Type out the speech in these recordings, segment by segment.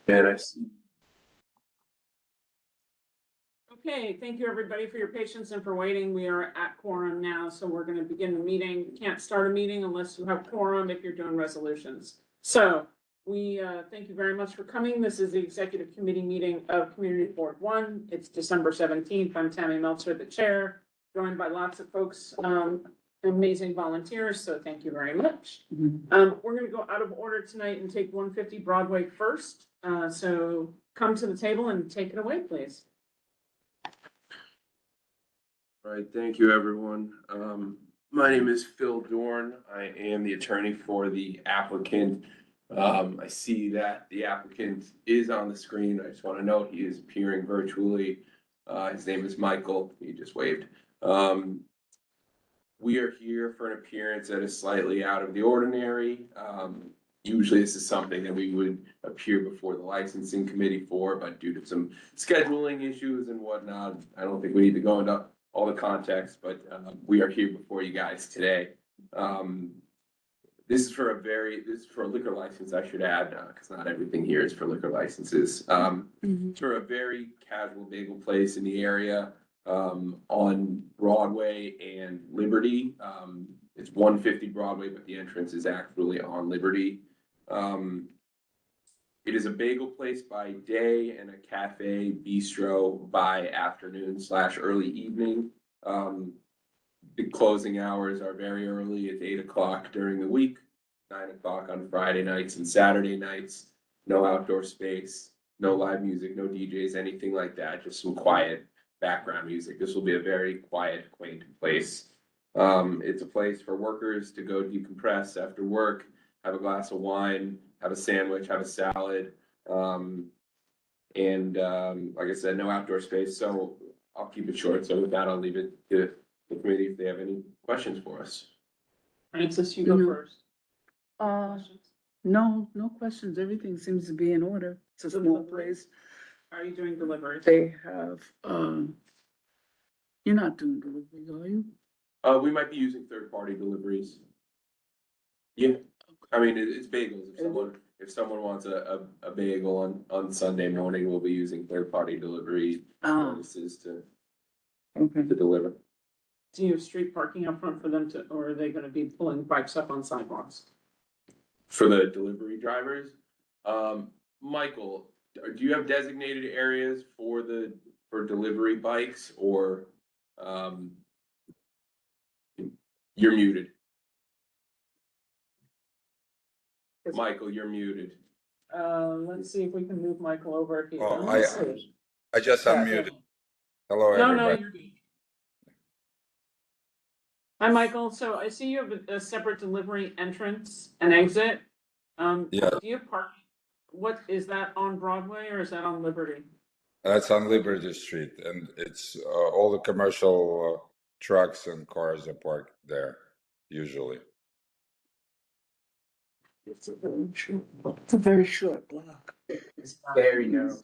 And I see. Okay, thank you everybody for your patience and for waiting. We are at quorum now, so we're going to begin the meeting. You can't start a meeting unless you have quorum if you're doing resolutions. So we thank you very much for coming. This is the executive committee meeting of Community Board 1. It's December 17th. I'm Tammy Meltzer, the chair, joined by lots of folks, amazing volunteers. So thank you very much. We're going to go out of order tonight and take 150 Broadway first. So come to the table and take it away, please. All right, thank you, everyone. My name is Phil Dorn. I am the attorney for the applicant. I see that the applicant is on the screen. I just want to note he is appearing virtually. His name is Michael. He just waved. We are here for an appearance that is slightly out of the ordinary. Usually this is something that we would appear before the licensing committee for, but due to some scheduling issues and whatnot, I don't think we need to go into all the context, but we are here before you guys today. This is for a liquor license, I should add, because not everything here is for liquor licenses. It's for a very casual bagel place in the area on Broadway and Liberty. It's 150 Broadway, but the entrance is actually on Liberty. It is a bagel place by day and a cafe bistro by afternoon / early evening. The closing hours are very early. It's 8 o'clock during the week, 9 o'clock on Friday nights and Saturday nights. No outdoor space, no live music, no DJs, anything like that. Just some quiet background music. This will be a very quiet, quaint place. It's a place for workers to go decompress after work, have a glass of wine, have a sandwich, have a salad. And like I said, no outdoor space. So I'll keep it short. So with that, I'll leave it to the committee if they have any questions for us. Francis, you go first. No questions. Everything seems to be in order. It's a small place. Are you doing deliveries? They have, you're not doing deliveries, are you? We might be using third-party deliveries. Yeah, I mean, it's bagels. If someone wants a bagel on Sunday morning, we'll be using third-party delivery services to deliver. Do you have street parking up front for them to, or are they gonna be pulling bikes up on sidewalks? For the delivery drivers, Michael, do you have designated areas for delivery bikes or, you're muted? Michael, you're muted. Let's see if we can move Michael over here. Oh, I just unmuted. Hello, everybody. No, you're good. Hi, Michael. So I see you have a separate delivery entrance and exit. Yeah. Do you park? What is that on Broadway or is that on Liberty? That's on Liberty Street, and it's all the commercial trucks and cars are parked there usually. It's a very short block. It's very narrow.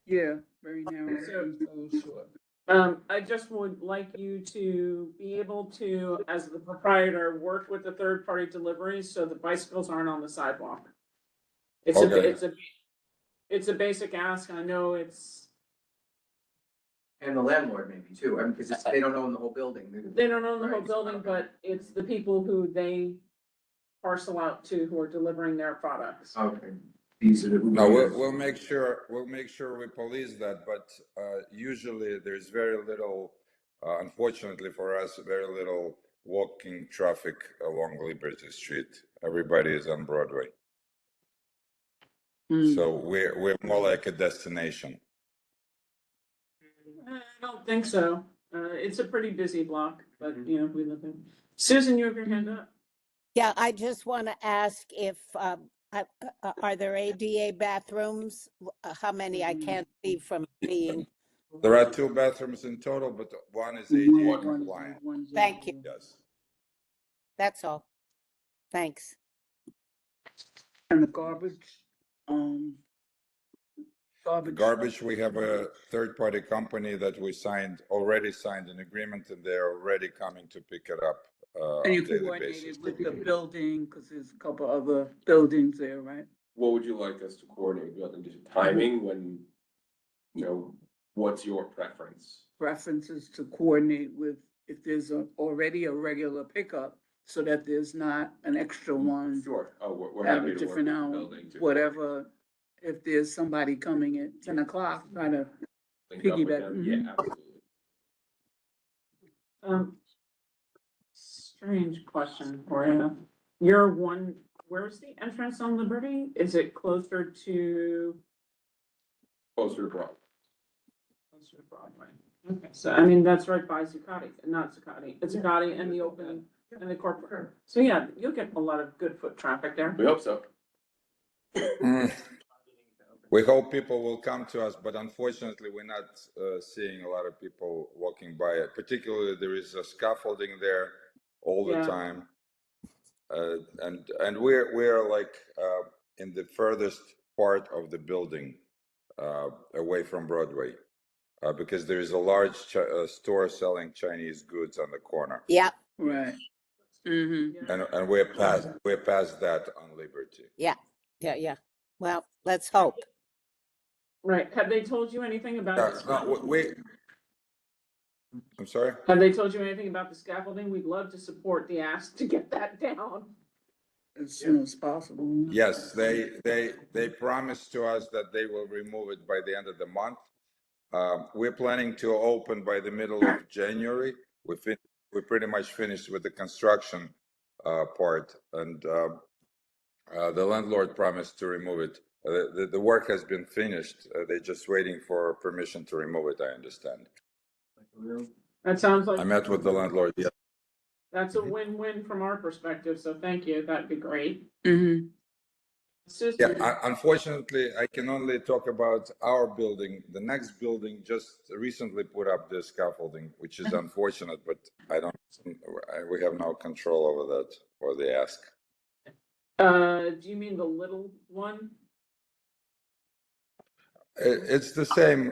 Yeah, very narrow. So short. I just would like you to be able to, as the proprietor, work with the third-party deliveries so the bicycles aren't on the sidewalk. It's a basic ask. I know it's. And the landlord maybe too, I mean, because they don't own the whole building. They don't own the whole Right. building, but it's the people who they parcel out to who are delivering their products. Okay. These are the. No, we'll make sure we police that, but usually there's very little, unfortunately for us, very little walking traffic along Liberty Street. Everybody is on Broadway. So we're more like a destination. I don't think so. It's a pretty busy block, but you know, we live in. Susan, you have your hand up. Yeah, I just want to ask if, are there ADA bathrooms? How many? I can't see from being. There are 2 bathrooms in total, but one is ADA compliant. Thank you. Yes. That's all. Thanks. And the garbage, Garbage, we have a third-party company that we already signed an agreement, and they're already coming to pick it up And you on a daily basis. coordinated with the building, because there's a couple other buildings there, right? what would you like us to coordinate, building, just timing when, what's your preference? Preferences to coordinate with if there's already a regular pickup, so that there's not an extra one Sure, oh, we're at happy a to work with different the hour, building to. whatever. If there's somebody coming at 10 o'clock, try to, Link up with piggyback, them. Yeah, mhm. absolutely. Strange question for you. Where's the entrance on Liberty? Is it closer to Closer to Broadway. Broadway? Okay, so I mean, that's right by Zuccotti, not Zuccotti, it's Zuccotti and the open and the corporate. So yeah, you'll get a lot of good foot traffic there. We hope so. Mm. We hope people will come to us, but unfortunately, we're not seeing a lot of people walking by it. Particularly, there is a scaffolding there all the Yeah. time, and we're like in the furthest part of the building, away from Broadway, because there is a large store selling Chinese goods on the corner, Yeah, right. Mm-hmm. and we're past that on Liberty. yeah. Well, let's hope. Right, have they told you anything about Yeah, this? no, I'm sorry. Have they told you anything about the scaffolding? We'd love to support the ask to get that down. As soon as possible. Yes, they promised to us that they will remove it by the end of the month. We're planning to open by the middle of January. We pretty much finished with the construction part, and the landlord promised to remove it. The work has been finished. They're just waiting for permission to remove it, I understand. That sounds I like, met with the landlord. Yeah. that's a win-win from our perspective, so thank you, that'd be great. Mm-hmm. Susan, Unfortunately, I can only talk about our building. The next building just recently put up the scaffolding, which is unfortunate, but we have no control over that, or they ask. do you mean the little one? It's the same,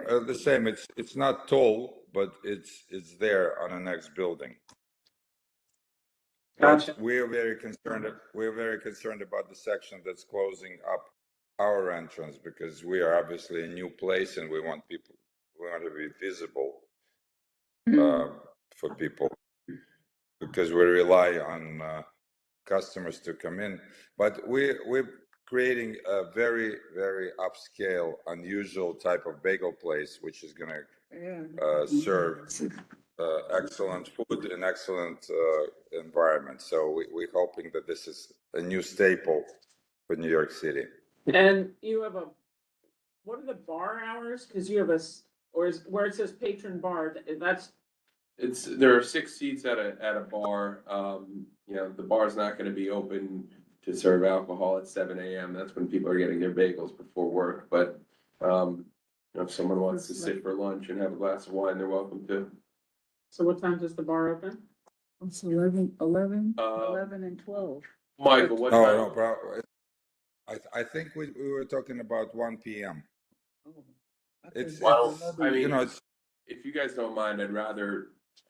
It's not tall, but it's there on the next building. Gotcha. But we're very concerned about the section that's closing up our entrance, because we are obviously a new place and we want to be visible for people, because we rely on customers to come in. But we're creating a very, very upscale, unusual type of bagel place, which is going to serve excellent food and excellent environment. So we're hoping that this is a new staple for New York City. And you have what are the bar hours? Cause you have where it says patron bar, There are 6 seats at a bar. The bar's not gonna be open to serve alcohol at 7 AM. That's when people are getting their bagels before work, but, if someone wants to sit for lunch and have a glass of wine, they're welcome to. so what time does the bar open? It's 11 Uh, and 12. Michael, what time? No, bro. I think we were talking about 1 p.m. Oh, I It's, thought Well, that's I mean, it's if you guys don't mind, I'd rather,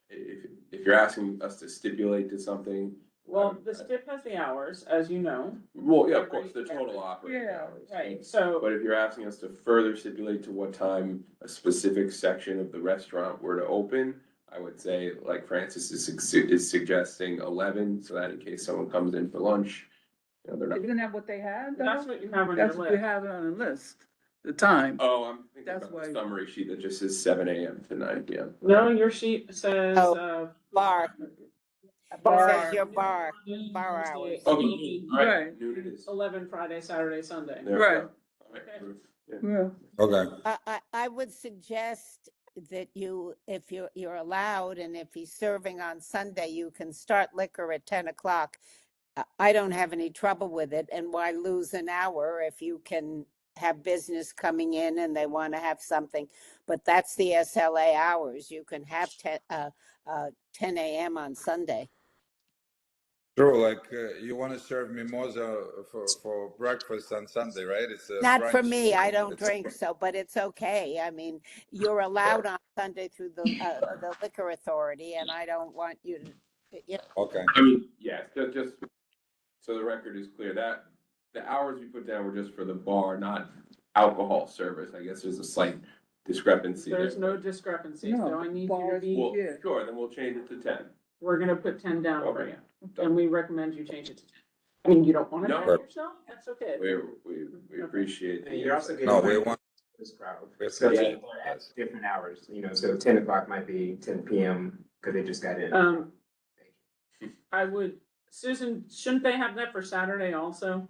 if you're asking us to stipulate to something. Well, the STIP has the hours, as you know. Well, yeah, of course, the total operating Yeah, hours. Right, so, But if you're asking us to further stipulate to what time a specific section of the restaurant were to open, I would say, like Francis is suggesting 11, so that in case someone comes in for lunch, they're not. Isn't that what they had? though? that's what you have on your That's what we list. have it on the list, the time. Oh, I'm thinking That's about the why- summary sheet that just says 7 AM tonight, yeah. No, your sheet says, Bar. Bar. Says your bar hours. Okay, all right, Right. noon it is. 11 Friday, Saturday, Sunday. There we Right. go. All right, Ruth. Yeah. Yeah. okay. I would suggest that if you're allowed, and if he's serving on Sunday, you can start liquor at 10 o'clock. I don't have any trouble with it, and why lose an hour if you can have business coming in and they want to have something? But that's the SLA hours. You can have 10 a.m. on Sunday. True, like you want to serve mimosa for breakfast on Sunday, right? It's a Not for brunch. me, I don't It's- drink, so, but it's okay. I mean, you're allowed on Sunday through the liquor authority, and I don't want you to, Okay. I mean, yeah, just so the record is clear, the hours we put down were just for the bar, not alcohol service. I guess there's a slight discrepancy there. There's no discrepancy, so No, I need you to bars- be, Well, Yeah. sure, then we'll change it to 10. we're gonna put 10 down for Okay. you. And we recommend you change it to 10. I mean, you don't wanna No. ban yourself, that's okay. We appreciate the. You're also getting. No, we want, This crowd. we're So such people are at different hours, so 10 o'clock might be 10 p.m. because they just got in. I would, Susan, shouldn't they have that for Saturday also?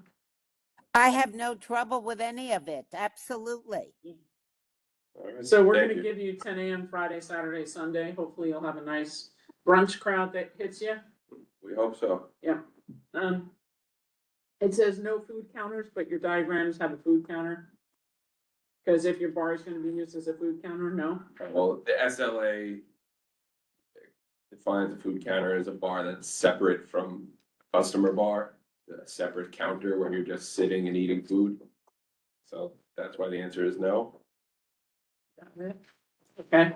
I have no trouble with any of it, absolutely. All right, So we're thank gonna you. give you 10 AM Friday, Saturday, Sunday. Hopefully you'll have a nice brunch crowd that hits you. We hope so. It says no food counters, but your diagrams have a food counter. Cause if your bar is gonna be used as a food counter, no? Well, the SLA defines a food counter as a bar that's separate from customer bar, a separate counter where you're just sitting and eating food. So that's why the answer is no. Okay.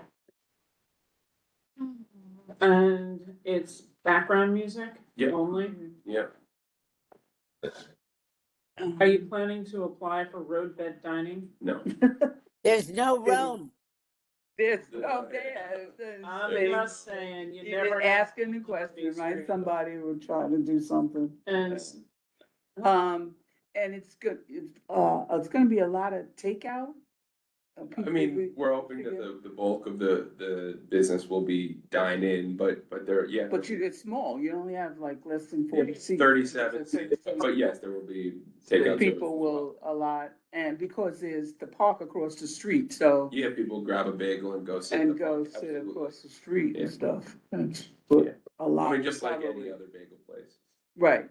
And it's background music Yeah. only? Yeah. Are you planning to apply for roadbed dining? No. There's no room. There's, oh, there. I'm just saying, you You've never. been asking the question, right? Somebody will try to do something. And And it's good, it's gonna be a lot of takeout. I mean, we're hoping that the bulk of the business will be dine in, but there, yeah. But it's small, you only have like less than 40 seats. 37 seats, but yes, there will be takeout. People will a lot, and because there's the park across the street, so, Yeah, people grab a bagel and go sit. in and the go park, sit absolutely. across the street and Yeah. stuff. That's Yeah. a lot. I mean, just like any probably. other bagel place. Right,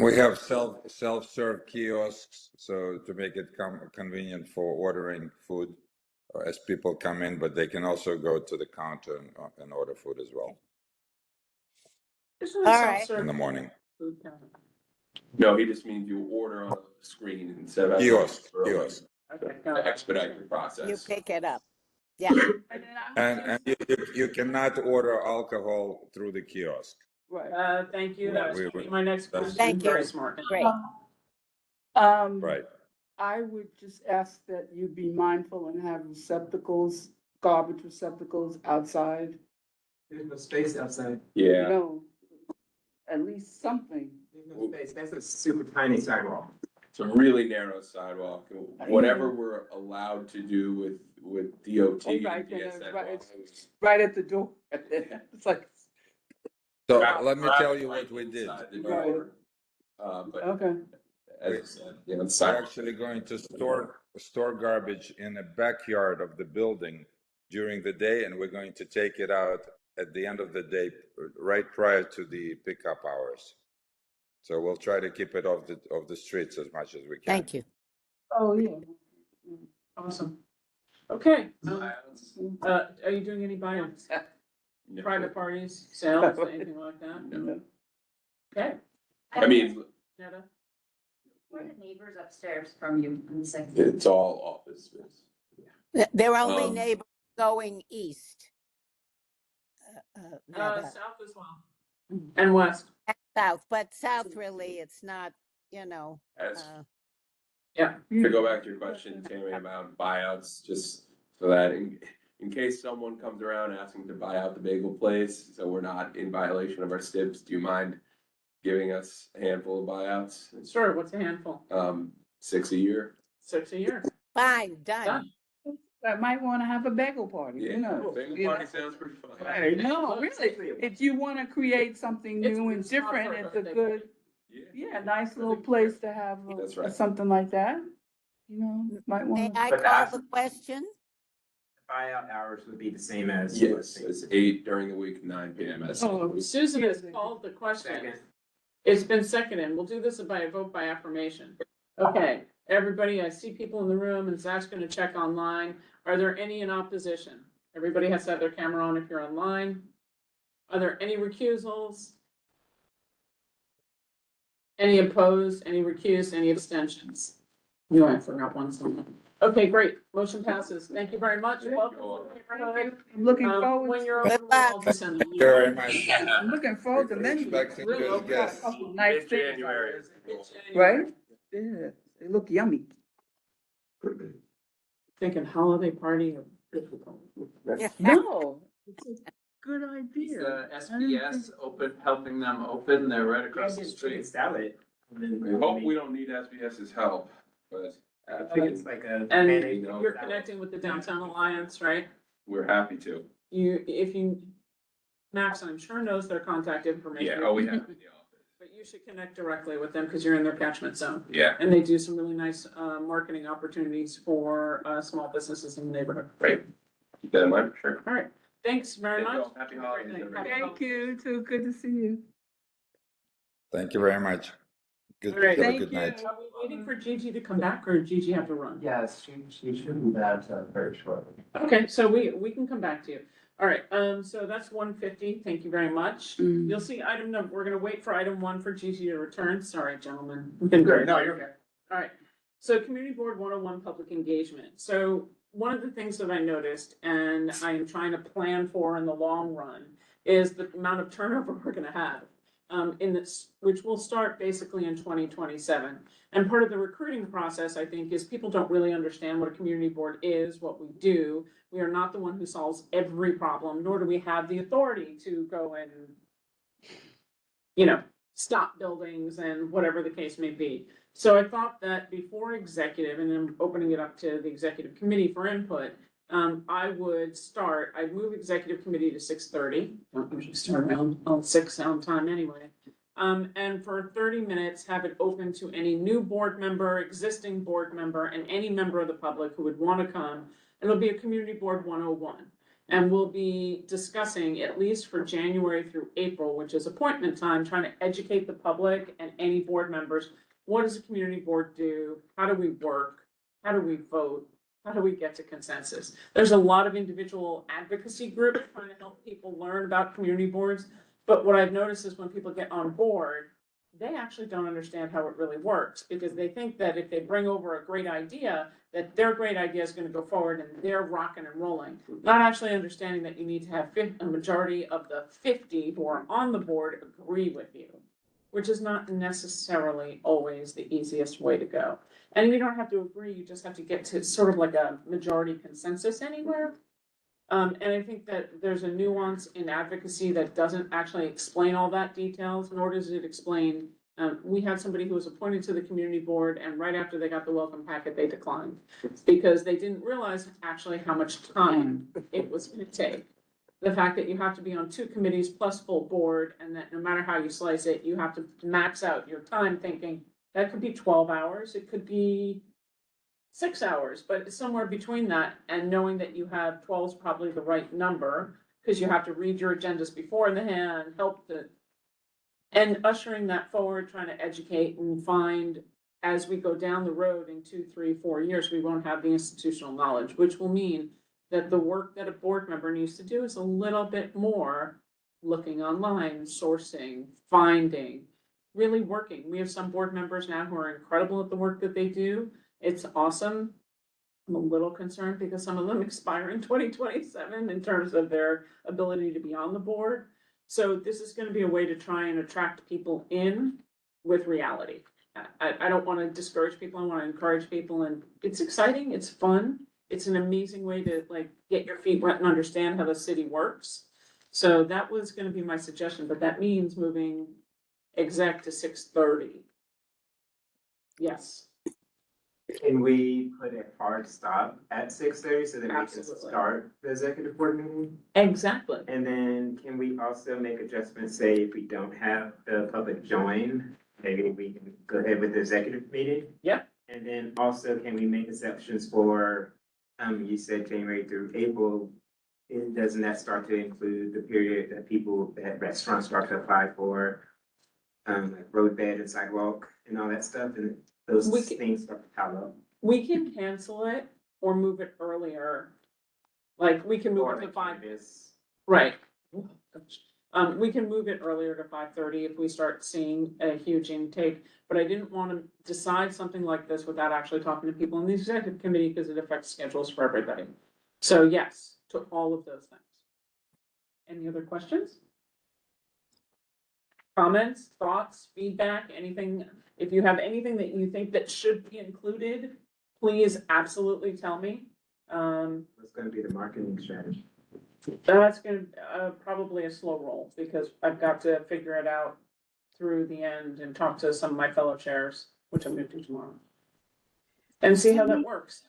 we have self-serve kiosks, so to make it convenient for ordering food as people come in, but they can also go to the counter and order food as well All right. in the morning. No, he just means you order on a screen instead of. Kiosk. To expedite the You process. pick it up. Yeah, and then I And you cannot order alcohol through the kiosk. right. Thank you, that was We- gonna be my next that's- question. Thank you. Very smart. great. Right. I would just ask that you be mindful and have receptacles, garbage receptacles outside, There's no space outside. you Yeah, know, at least something. There's no space. That's a super tiny sidewalk. it's a really narrow sidewalk. Whatever we're allowed to do with DOT. Oh, right, yes, yeah, that right, was- Right at the door. It's like, So Grab- let me grab tell it you right what we did. inside the Right. door. But okay, as I said, you know, the We're sidewalk. actually going to store garbage in the backyard of the building during the day, and we're going to take it out at the end of the day, right prior to the pickup hours. So we'll try to keep it off the streets as much as we can. Thank you. oh, yeah. Awesome. Okay, are you doing any buyouts? No. Private parties, sales, anything like that? No. Okay. I mean, Netta? Where are the neighbors upstairs from you on the second? it's all office space. They're only Um, neighbors going east. Nada. South as well. And west. South, but south really, it's not, you know, As Yeah. to go back to your question, Tammy, about buyouts, just so that in case someone comes around asking to buy out the bagel place, so we're not in violation of our STIPs, do you mind giving us a handful of buyouts? Sure, what's a handful? 6 a year? 6 a year. fine, done. Done. I might wanna have a bagel party, you know. Bagel you know. party sounds pretty fun. Right, no, really, if you wanna create something It's new and it's not for different, a it's a birthday good, Yeah. yeah, nice little place to have That's right. something like that. You know, might May wanna, I But call after- the question? Buyout hours would be the same as. Yes, it's 8 during the week, 9 PM. Oh. Susan has called the question. Second. It's been seconded. We'll do this by a vote by affirmation. Okay, everybody, I see people in the room and Zach's gonna check online. Are there any in opposition? Everybody has to have their camera on if you're online. Are there any recusals? Any opposed, any recused, any abstentions? You, I forgot one someone. Okay, great. Motion passes. Thank you very much. Welcome. I'm looking When forward, you're Good over, I'll luck. just send them. Thank you very much. I'm looking forward to We're menu. expecting Really good okay. guests. Couple nice things, January. right? Yeah, they look yummy. Thinking holiday party or. No, it's a good Is idea. the I didn't SBS open, helping them open? They're right across the street. Sell it. And then We hope we don't need SBS's help, but I think it's like a. And managed you're salad. connecting with the Downtown Alliance, right? we're happy to. If you, Max, I'm sure knows their contact information. Yeah, oh, we have it in the office. But you should connect directly with them because you're in their catchment zone. Yeah, And they do some really nice, marketing opportunities for, small businesses in the neighborhood. great. Keep that in mind, for sure. All right, thanks very Thank you much. all. Happy Have a great holidays, night. everybody. Happy Thank you, too. Good to see you. Thank you very much. Good, All right, have a thank good you. night. Are we waiting for Gigi to come back or Gigi have to run? Yes, she should be back very shortly. Okay, so we can come back to you. All right, so that's 150. Thank you very much. Mm. You'll see item number, we're gonna wait for item 1 for Gigi to return. Sorry, gentlemen. We've been very. No, you're okay. All right, so Community Board 101 Public Engagement. So one of the things that I noticed, and I am trying to plan for in the long run, is the amount of turnover we're gonna have. In this, which will start basically in 2027. And part of the recruiting process, I think, is people don't really understand what a community board is, what we do. We are not the one who solves every problem, nor do we have the authority to go and, stop buildings and whatever the case may be. So I thought that before executive, and then opening it up to the executive committee for input, I'd move executive committee to 6:30. Don't usually start around on 6 on time anyway. And for 30 minutes, have it open to any new board member, existing board member, and any member of the public who would want to come. It'll be a community board 101. And we'll be discussing, at least for January through April, which is appointment time, trying to educate the public and any board members. What does a community board do? How do we work? How do we vote? How do we get to consensus? There's a lot of individual advocacy groups trying to help people learn about community boards. But what I've noticed is when people get on board, they actually don't understand how it really works because they think that if they bring over a great idea, that their great idea is going to go forward and they're rocking and rolling. Not actually understanding that you need to have a majority of the 50 who are on the board agree with you, which is not necessarily always the easiest way to go. And you don't have to agree, you just have to get to sort of like a majority consensus anywhere. And I think that there's a nuance in advocacy that doesn't actually explain all that details, nor does it explain. We had somebody who was appointed to the community board and right after they got the welcome packet, they declined. Because they didn't realize actually how much time it was gonna take. The fact that you have to be on 2 committees plus full board and that no matter how you slice it, you have to max out your time thinking that could be 12 hours, it could be 6 hours, but somewhere between that and knowing that you have 12 is probably the right number because you have to read your agendas beforehand, and ushering that forward, trying to educate and find as we go down the road in 2, 3, 4 years, we won't have the institutional knowledge, which will mean that the work that a board member needs to do is a little bit more looking online, sourcing, finding, really working. We have some board members now who are incredible at the work that they do. It's awesome. I'm a little concerned because some of them expire in 2027 in terms of their ability to be on the board. So this is gonna be a way to try and attract people in with reality. I don't wanna discourage people, I wanna encourage people, and it's exciting, it's fun. It's an amazing way to like get your feet wet and understand how the city works. So that was gonna be my suggestion, but that means moving exec to 6:30. Yes. Can we put a hard stop at 6:30 so that we can Absolutely. start the executive board meeting? Exactly. And then can we also make adjustments, say if we don't have the public join, maybe we can go ahead with the executive meeting? Yep. And then also, can we make exceptions for, you said January through April? Doesn't that start to include the period that restaurants start to apply for? Like roadbed and sidewalk and all that stuff, and those We can- things start to pile up. We can cancel it or move it earlier. Like, we can move Or it to like 5, this. right. We can move it earlier to 5:30 if we start seeing a huge intake, but I didn't want to decide something like this without actually talking to people in the executive committee because it affects schedules for everybody. So yes, to all of those things. Any other questions? comments, thoughts, feedback, anything? If you have anything that you think that should be included, please absolutely tell me. What's gonna be the marketing strategy? That's gonna, probably a slow roll, because I've got to figure it out through the end and talk to some of my fellow chairs, which I'm gonna do tomorrow. And see how that works.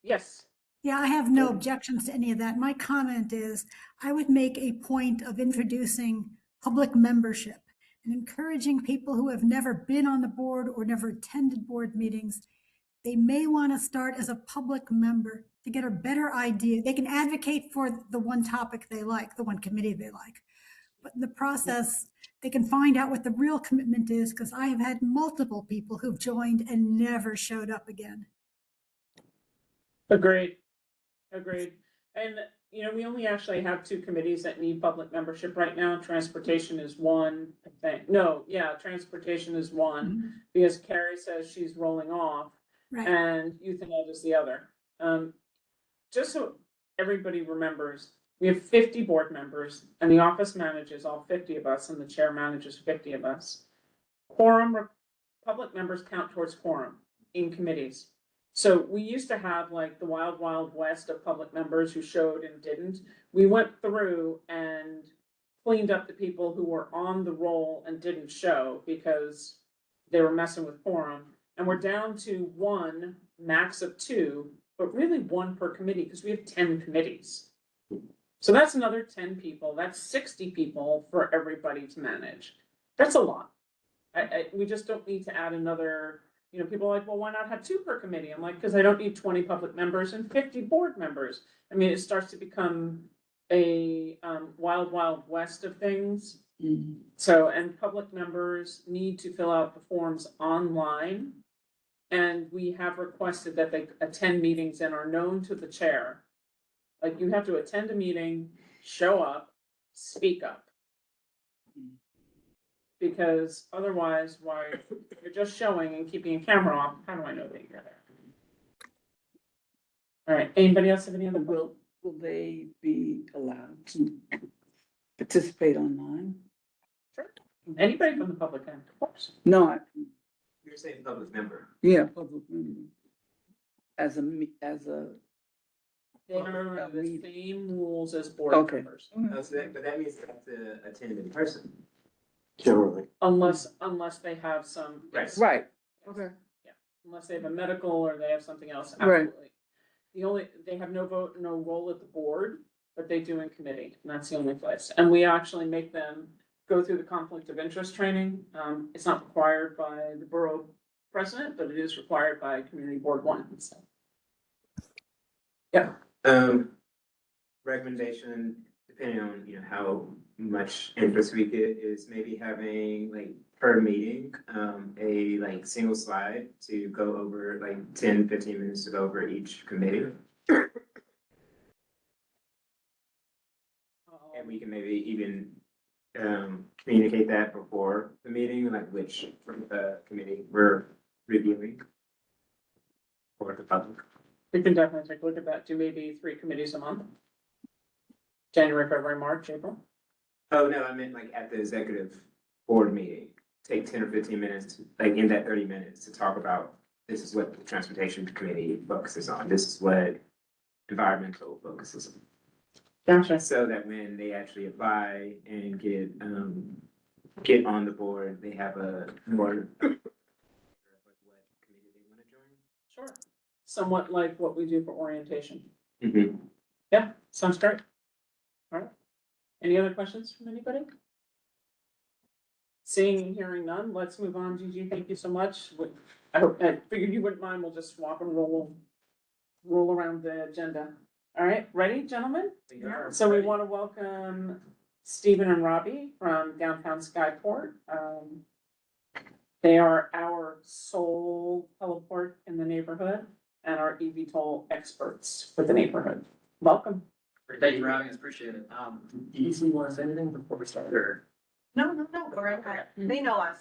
Yes, Yeah, I have no objections to any of that. My comment is, I would make a point of introducing public membership and encouraging people who have never been on the board or never attended board meetings. They may want to start as a public member to get a better idea. They can advocate for the one topic they like, the one committee they like. But in the process, they can find out what the real commitment is, because I have had multiple people who've joined and never showed up again. agreed, agreed. And, you know, we only actually have two committees that need public membership right now. Transportation is one, I think. No, yeah, transportation is one, because Carrie says she's rolling off. Right. And Youth and Ed is the other. Just so everybody remembers, we have 50 board members, and the office manages all 50 of us, and the chair manages 50 of us. Public members count towards quorum in committees. So we used to have like the wild, wild west of public members who showed and didn't. We went through and cleaned up the people who were on the roll and didn't show because they were messing with quorum. And we're down to one, max of two, but really one per committee, because we have 10 committees. So that's another 10 people, that's 60 people for everybody to manage. That's a lot. We just don't need to add another, you know, people are like, well, why not have two per committee? I'm like, because I don't need 20 public members and 50 board members. I mean, it starts to become a wild, wild west of things. So, and public members need to fill out the forms online. And we have requested that they attend meetings and are known to the chair. Like, you have to attend a meeting, show up, speak up. Because otherwise, why, you're just showing and keeping a camera off, how do I know that you're there? All right, anybody else have any other? Will they be allowed to participate online? Sure. Anybody from the public end, of course. No, You're saying public member. yeah, public member. As a, They are the same rules as board Okay. members, Oh, so that, but that means they have to attend in person. Generally. unless they have some. Right. right, okay. Unless they have a medical or they have something else, Right. absolutely. They have no vote, no role at the board, but they do in committee, and that's the only place. And we actually make them go through the conflict of interest training. It's not required by the borough president, but it is required by community board one, so. Yeah, Recommendation, depending on, you know, how much interest we get, is maybe having like per meeting, a like single slide to go over like 10, 15 minutes to go over each committee. And we can maybe even communicate that before the meeting, like which committee we're reviewing for the public. we can definitely take a look at that, do maybe 3 committees a month. January, February, March, April. Oh, no, I meant like at the executive board meeting, take 10 or 15 minutes, like in that 30 minutes to talk about, this is what the transportation committee focuses on, this is what environmental focuses on. Gotcha. So that when they actually apply and get on the board, they have a more what committee they want to join. Sure. Somewhat like what we do for orientation. Mm-hmm. Yeah, sounds great. All right. Any other questions from anybody? Seeing and hearing none, let's move on. Gigi, thank you so much. I figured you wouldn't mind. We'll just swap and roll around the agenda. All right, ready, gentlemen? So we want to welcome Stephen and Robbie from downtown Skyport. They are our sole teleport in the neighborhood and our eVTOL experts for the neighborhood. Welcome. Thank you for having us, appreciate it. Do you want to say anything before we start, or? No, go right ahead. They know us.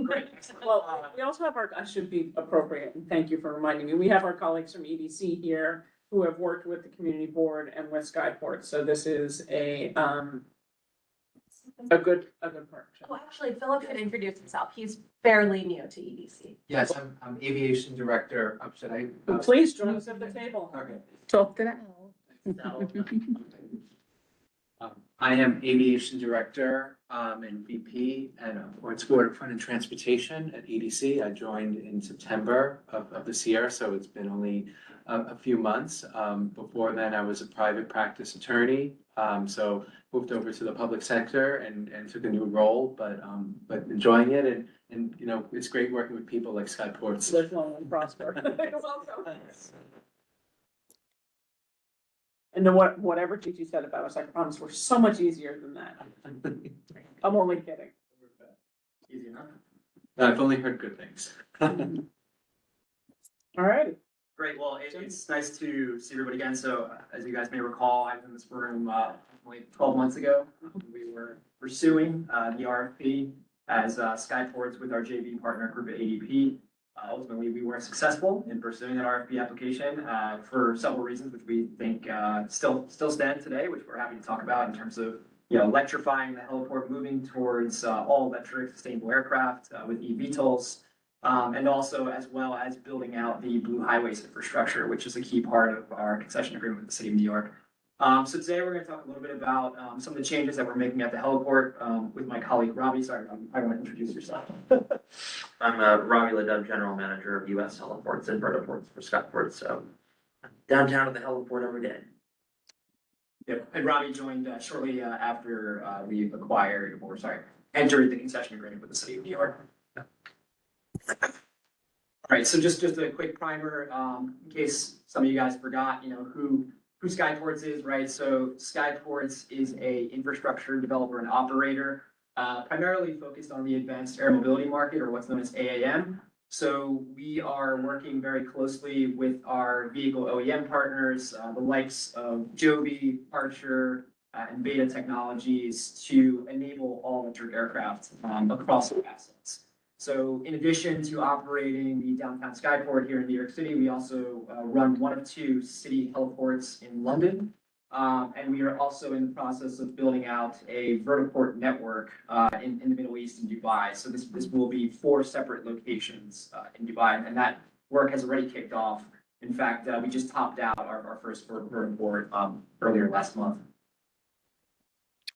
Great. Well, we also have I should be appropriate, and thank you for reminding me. We have our colleagues from EDC here who have worked with the community board and with Skyport. So this is a a good partnership. Oh, actually, Philip should introduce himself. He's fairly new to EDC. Yes, I'm aviation director. Should I? Please join us at the table. Okay. Talk to that. I am aviation director and VP and Ports Waterfront and Transportation at EDC. I joined in September of this year, so it's been only a few months. Before then, I was a private practice attorney, so moved over to the public sector and took a new role, but enjoying it and you know, it's great working with people like Skyports. Live long and prosper. You're welcome. And then whatever Gigi said about us, I promise we're so much easier than that. I'm only kidding. Easy enough. I've only heard good things. All right. Great, well, it's nice to see everybody again. So as you guys may recall, I was in this room only 12 months ago. We were pursuing the RFP as Skyports with our JV partner group at ADP. Ultimately, we weren't successful in pursuing that RFP application for several reasons, which we think still stand today, which we're happy to talk about in terms of electrifying the heliport, moving towards all electric sustainable aircraft with eVTOLs. And also as well as building out the Blue Highways infrastructure, which is a key part of our concession agreement with the city of New York. So today we're going to talk a little bit about some of the changes that we're making at the heliport with my colleague Robbie. Sorry, I want to introduce yourself. I'm Robbie Ledub, General Manager of U.S. Heliports and Vertiports for Skyports. So downtown at the heliport every day. Yep, and Robbie joined shortly after we entered the concession agreement with the city of New York. All right, so just a quick primer, in case some of you guys forgot, who Skyports is, right? So Skyports is a infrastructure developer and operator, primarily focused on the advanced air mobility market, or what's known as AAM. So we are working very closely with our vehicle OEM partners, the likes of Joby, Archer, and Beta Technologies to enable all electric aircraft across the assets. So in addition to operating the downtown Skyport here in New York City, we also run one of two city heliports in London. And we are also in the process of building out a vertiport network in the Middle East in Dubai. So this will be 4 separate locations in Dubai, and that work has already kicked off. In fact, we just topped out our first vertiport earlier last month.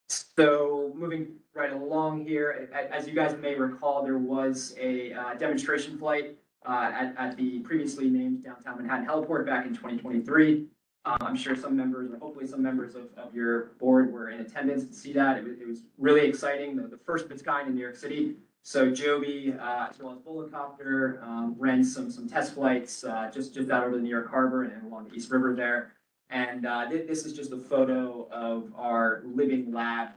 So moving right along here, as you guys may recall, there was a demonstration flight at the previously named downtown Manhattan heliport back in 2023. I'm sure some members, or hopefully some members of your board were in attendance to see that. It was really exciting, the first of its kind in New York City. So Joby, as well as Volocopter, ran some test flights just out over the New York Harbor and along the East River there. And this is just a photo of our living lab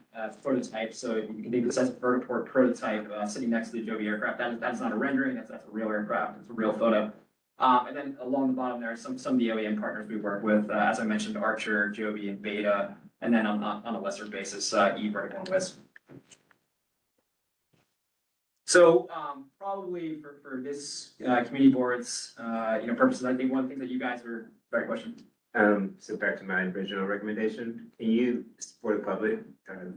prototype. So you can think of this as a vertiport prototype sitting next to the Joby aircraft. That's not a rendering, that's a real aircraft, it's a real photo. And then along the bottom there are some of the OEM partners we work with, as I mentioned, Archer, Joby, and Beta, and then on a lesser basis, eVertical and Wiz. So probably for this committee board's purposes, I think one thing that you guys are, sorry, question. So back to my original recommendation, can you, for the public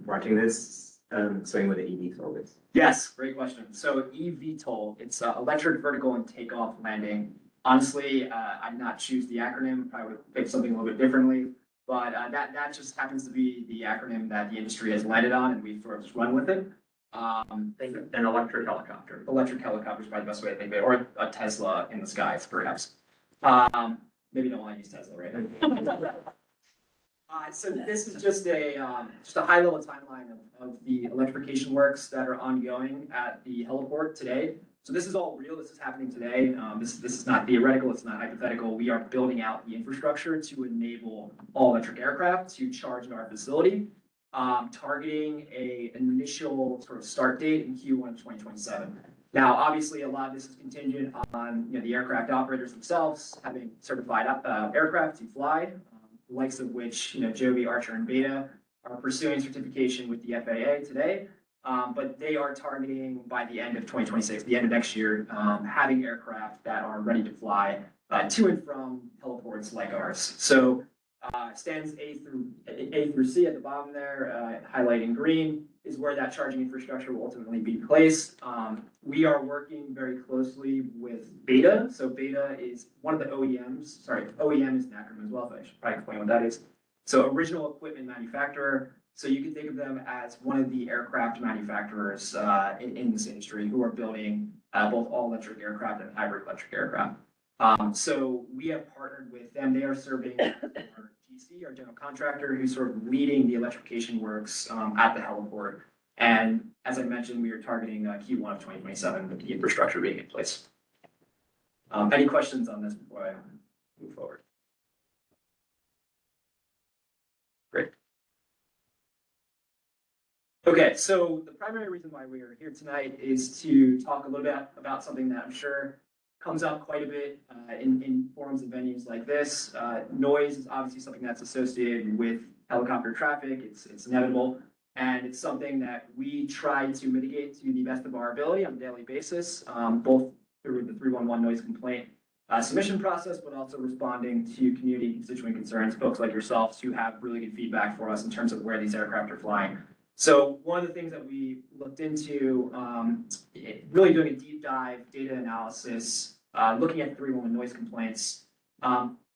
watching this, explain what the eVTOL is? Yes, great question. So eVTOL, it's electric vertical and takeoff landing. Honestly, I did not choose the acronym. I would pick something a little bit differently, but that just happens to be the acronym that the industry has landed on, and we've sort of just run with it. An electric helicopter. Electric helicopter is probably the best way to think of it, or a Tesla in the skies, perhaps. Maybe don't want to use Tesla, right? So this is just a high-level timeline of the electrification works that are ongoing at the heliport today. So this is all real. This is happening today. This is not theoretical. It's not hypothetical. We are building out the infrastructure to enable all electric aircraft to charge at our facility, targeting an initial sort of start date in Q1 of 2027. Now, obviously, a lot of this is contingent on the aircraft operators themselves having certified aircraft to fly, the likes of which Joby, Archer, and Beta are pursuing certification with the FAA today. But they are targeting by the end of 2026, the end of next year, having aircraft that are ready to fly to and from heliports like ours. So stands A through C at the bottom there, highlighting green, is where that charging infrastructure will ultimately be placed. We are working very closely with Beta. So Beta is one of the OEMs. Sorry, OEM is an acronym as well, but I should probably explain what that is. So original equipment manufacturer. So you can think of them as one of the aircraft manufacturers in this industry who are building both all-electric aircraft and hybrid electric aircraft. So we have partnered with them. They are serving our GC, our general contractor, who's sort of leading the electrification works at the heliport. And as I mentioned, we are targeting Q1 of 2027 with the infrastructure being in place. Any questions on this before I move forward? Great. Okay, so the primary reason why we are here tonight is to talk a little bit about something that I'm sure comes up quite a bit in forums and venues like this. Noise is obviously something that's associated with helicopter traffic. It's inevitable, and it's something that we try to mitigate to the best of our ability on a daily basis, both through the 311 noise complaint submission process, but also responding to community constituent concerns, folks like yourselves who have really good feedback for us in terms of where these aircraft are flying. So one of the things that we looked into, really doing a deep dive data analysis, looking at 311 noise complaints,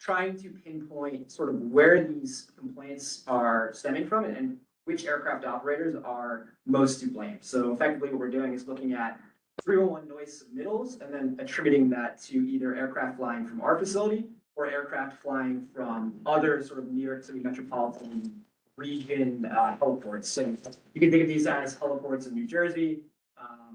trying to pinpoint sort of where these complaints are stemming from and which aircraft operators are most to blame. So effectively what we're doing is looking at 311 noise submittals and then attributing that to either aircraft flying from our facility or aircraft flying from other sort of New York City metropolitan region heliports. So you can think of these as heliports in New Jersey,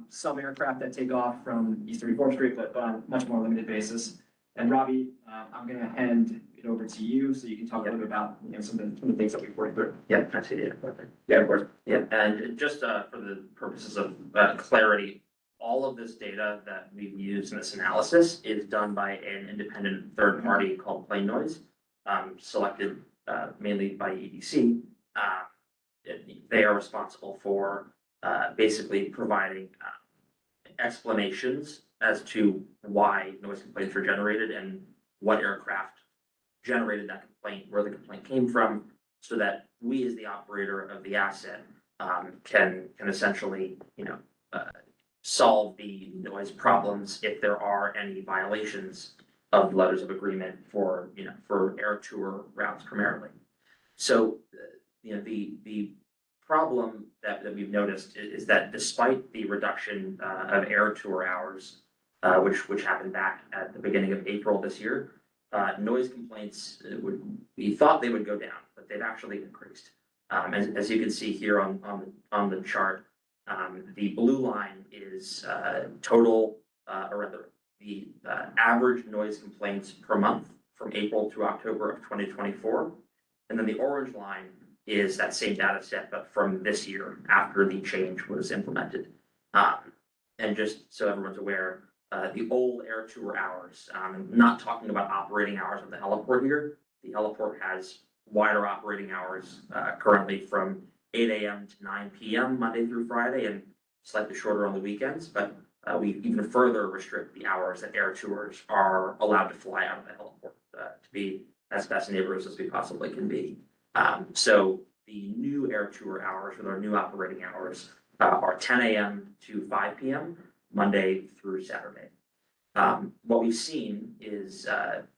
some aircraft that take off from East 34th Street, but on a much more limited basis. And Robbie, I'm going to hand it over to you so you can talk a little bit about some of the things that we've worked through. Yeah, can I see the data? Yeah, of course. Yeah, and just for the purposes of clarity, all of this data that we've used in this analysis is done by an independent third party called Plane Noise, selected mainly by EDC. They are responsible for basically providing explanations as to why noise complaints were generated and what aircraft generated that complaint, where the complaint came from, so that we as the operator of the asset can essentially, solve the noise problems if there are any violations of letters of agreement for air tour routes primarily. So, the problem that we've noticed is that despite the reduction of air tour hours, which happened back at the beginning of April this year, noise complaints we thought they would go down, but they've actually increased. As you can see here on the chart, the blue line is total, or rather, the average noise complaints per month from April through October of 2024. And then the orange line is that same data set, but from this year after the change was implemented. And just so everyone's aware, the old air tour hours, I'm not talking about operating hours of the heliport here. The heliport has wider operating hours currently from 8 a.m. to 9 p.m. Monday through Friday and slightly shorter on the weekends. But we even further restrict the hours that air tours are allowed to fly out of the heliport to be as best neighbors as we possibly can be. So the new air tour hours, with our new operating hours, are 10 a.m. to 5 p.m. Monday through Saturday. What we've seen is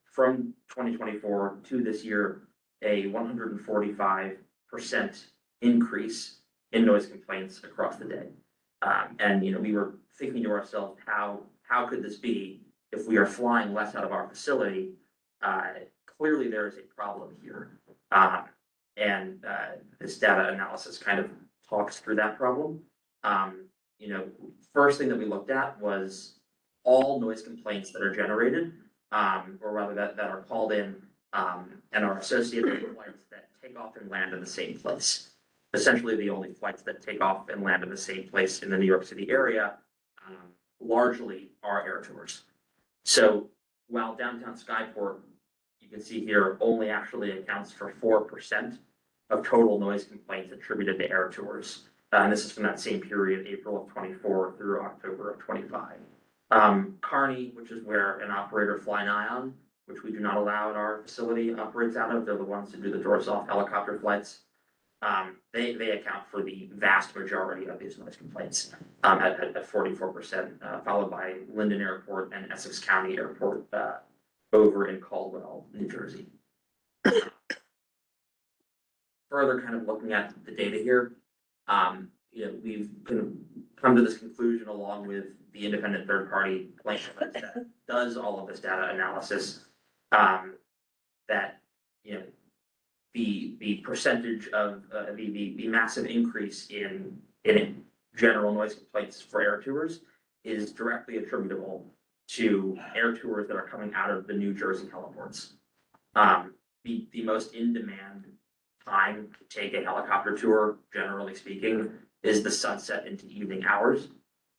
from 2024 to this year, a 145% increase in noise complaints across the day. And we were thinking to ourselves, how could this be if we are flying less out of our facility? Clearly there is a problem here. And this data analysis kind of talks through that problem. First thing that we looked at was all noise complaints that are generated, or rather that are called in and are associated with flights that take off and land in the same place. Essentially the only flights that take off and land in the same place in the New York City area largely are air tours. So while downtown Skyport, you can see here, only actually accounts for 4% of total noise complaints attributed to air tours. And this is from that same period, April of 24 through October of 25. Kearney, which is where an operator, Flynion, which we do not allow in our facility, operates out of. They're the ones who do the doors off helicopter flights. They account for the vast majority of these noise complaints, at 44%, followed by Linden Airport and Essex County Airport, over in Caldwell, New Jersey. Further kind of looking at the data here, we've kind of come to this conclusion along with the independent third party plaintiff that does all of this data analysis, that, the percentage of, the massive increase in general noise complaints for air tours is directly attributable to air tours that are coming out of the New Jersey heliports. The most in-demand time to take a helicopter tour, generally speaking, is the sunset into evening hours.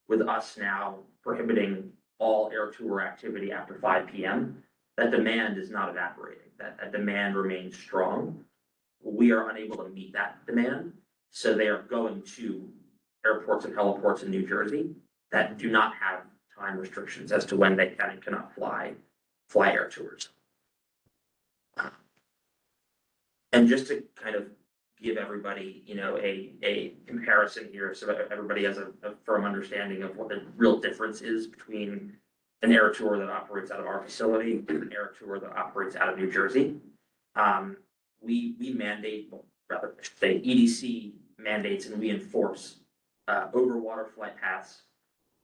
With us now prohibiting all air tour activity after 5 p.m., that demand is not evaporating, that demand remains strong. We are unable to meet that demand, so they are going to airports and heliports in New Jersey that do not have time restrictions as to when they can and cannot fly air tours. And just to kind of give everybody, a comparison here, so that everybody has a firm understanding of what the real difference is between an air tour that operates out of our facility and an air tour that operates out of New Jersey. We mandate, rather, I should say, EDC mandates and we enforce over water flight paths,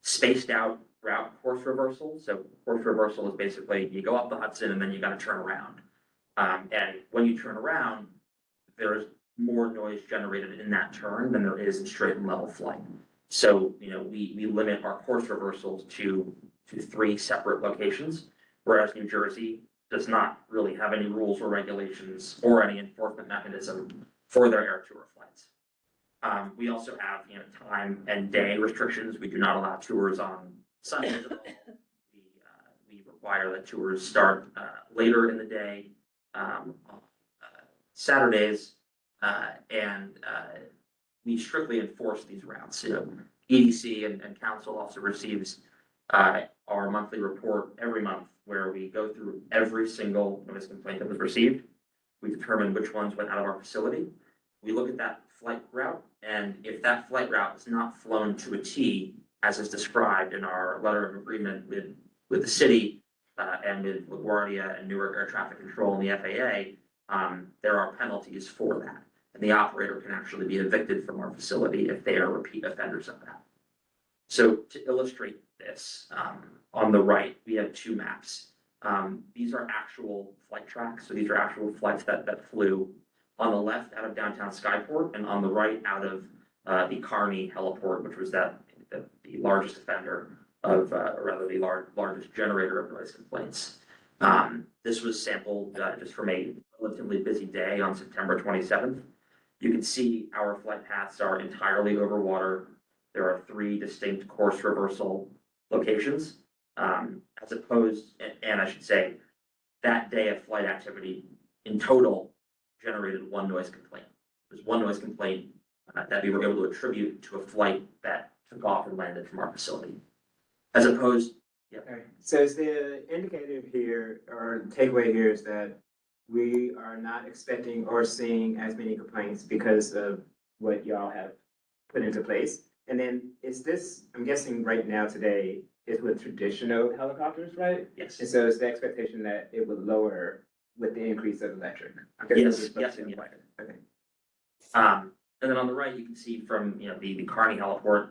spaced out route course reversal. So course reversal is basically you go up the Hudson and then you got to turn around. And when you turn around, there's more noise generated in that turn than there is in straight and level flight. So, we limit our course reversals to 3 separate locations, whereas New Jersey does not really have any rules or regulations or any enforcement mechanism for their air tour flights. We also have, time and day restrictions. We do not allow tours on Sundays at all. We require that tours start later in the day, on Saturdays, and we strictly enforce these routes. EDC and council also receives our monthly report every month where we go through every single noise complaint that was received. We determine which ones went out of our facility. We look at that flight route, and if that flight route is not flown to a T, as is described in our letter of agreement with the city and with LaGuardia and Newark Air Traffic Control and the FAA, there are penalties for that. And the operator can actually be evicted from our facility if they are repeat offenders of that. So to illustrate this, on the right, we have 2 maps. These are actual flight tracks. So these are actual flights that flew on the left out of downtown Skyport and on the right out of the Kearney heliport, which was the largest offender of, or rather the largest generator of noise complaints. This was sampled just from a relatively busy day on September 27th. You can see our flight paths are entirely over water. There are 3 distinct course reversal locations, as opposed, and I should say, that day of flight activity in total generated 1 noise complaint. There's 1 noise complaint that we were able to attribute to a flight that took off and landed from our facility. As opposed, yeah. All right. So is the indicator here or takeaway here is that we are not expecting or seeing as many complaints because of what y'all have put into place? And then is this, I'm guessing right now today, is with traditional helicopters, right? Yes. And so is the expectation that it would lower with the increase of electric? Yes, and yes. Okay. And then on the right, you can see from, the Kearney heliport,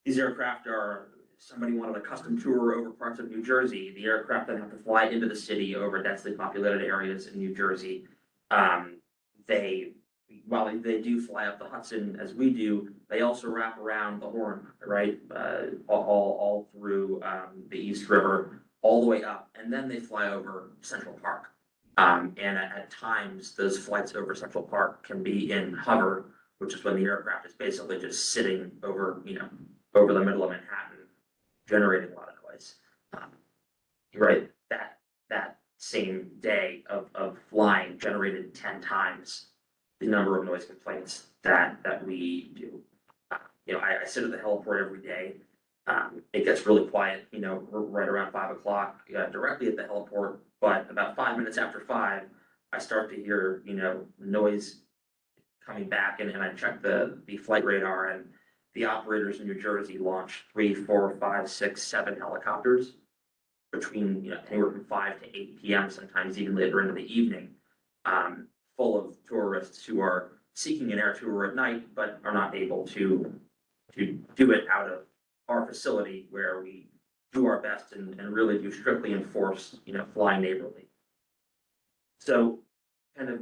these aircraft are, somebody wanted a custom tour over parts of New Jersey. The aircraft then have to fly into the city over densely populated areas in New Jersey. While they do fly up the Hudson as we do, they also wrap around the Horn, right? All through the East River, all the way up, and then they fly over Central Park. And at times, those flights over Central Park can be in hover, which is when the aircraft is basically just sitting over, over the middle of Manhattan, generating a lot of noise. Right, that same day of flying generated 10 times the number of noise complaints that we do. I sit at the heliport every day. It gets really quiet, right around 5 o'clock, directly at the heliport. But about 5 minutes after 5, I start to hear, noise coming back and I checked the flight radar and the operators in New Jersey launched 3, 4, 5, 6, 7 helicopters between, you know, anywhere from 5 to 8 PM, sometimes even later into the evening, full of tourists who are seeking an air tour at night, but are not able to do it out of our facility where we do our best and really do strictly enforce, you know, flying neighborly. So kind of,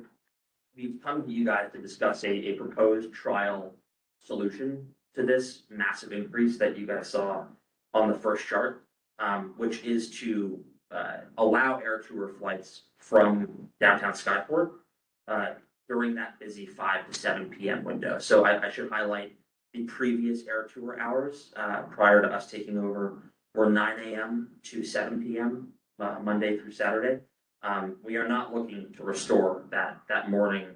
we've come to you guys to discuss a proposed trial solution to this massive increase that you guys saw on the first chart, which is to allow air tour flights from downtown Skyport during that busy 5 to 7 PM window. So I should highlight the previous air tour hours prior to us taking over were 9 AM to 7 PM, Monday through Saturday. We are not looking to restore that morning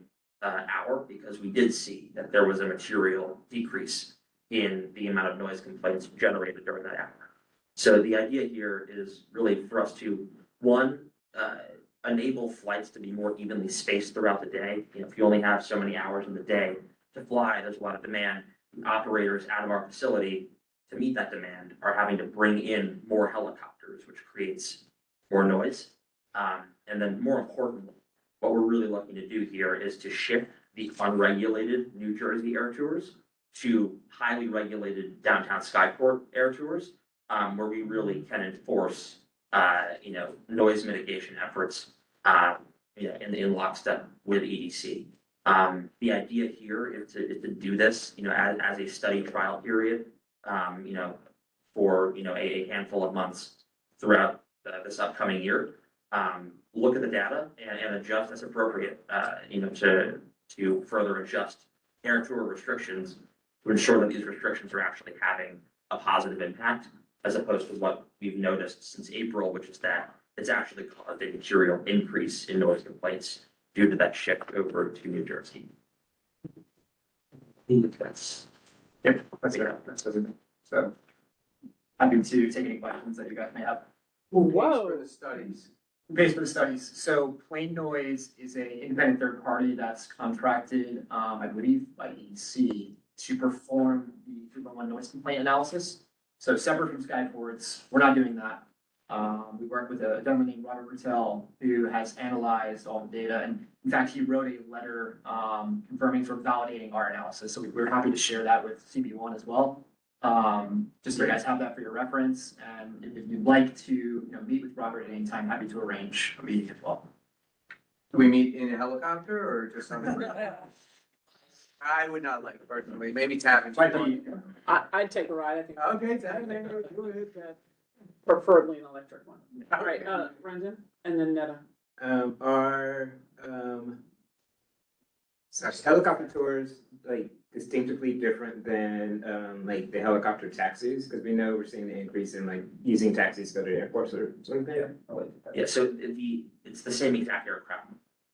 hour because we did see that there was a material decrease in the amount of noise complaints generated during that hour. So the idea here is really for us to, one, enable flights to be more evenly spaced throughout the day. You know, if you only have so many hours in the day to fly, there's a lot of demand. The operators out of our facility to meet that demand are having to bring in more helicopters, which creates more noise. And then more importantly, what we're really looking to do here is to shift the unregulated New Jersey air tours to highly regulated downtown Skyport air tours, where we really can enforce, you know, noise mitigation efforts, you know, in lockstep with EDC. The idea here is to do this, you know, as a study trial period, you know, for, you know, a handful of months throughout this upcoming year. Look at the data and adjust as appropriate, you know, to further adjust air tour restrictions to ensure that these restrictions are actually having a positive impact, as opposed to what we've noticed since April, which is that it's actually caused a material increase in noise complaints due to that shift over to New Jersey. That's. Yep, that's great. So happy to take any questions that you guys may have. Whoa. For the studies. Based for the studies, so Plain Noise is an independent third party that's contracted, I believe, by EDC to perform the 311 noise complaint analysis. So separate from Skyports, we're not doing that. We work with a gentleman named Robert Rutel, who has analyzed all the data, and in fact, he wrote a letter confirming, sort of validating our analysis. So we're happy to share that with CB1 as well. Just so you guys have that for your reference, and if you'd like to, you know, meet with Robert at any time, happy to arrange a meeting as well. Do we meet in a helicopter or just on the? I would not like personally, maybe Tavin. I'd take a ride, I think. Okay, Tavin. Preferably an electric one. All right, Brendan, and then Netta. Such helicopter tours, like distinctively different than, like the helicopter taxis, because we know we're seeing the increase in like using taxis to go to airports or something. Yeah, so it's the same exact aircraft,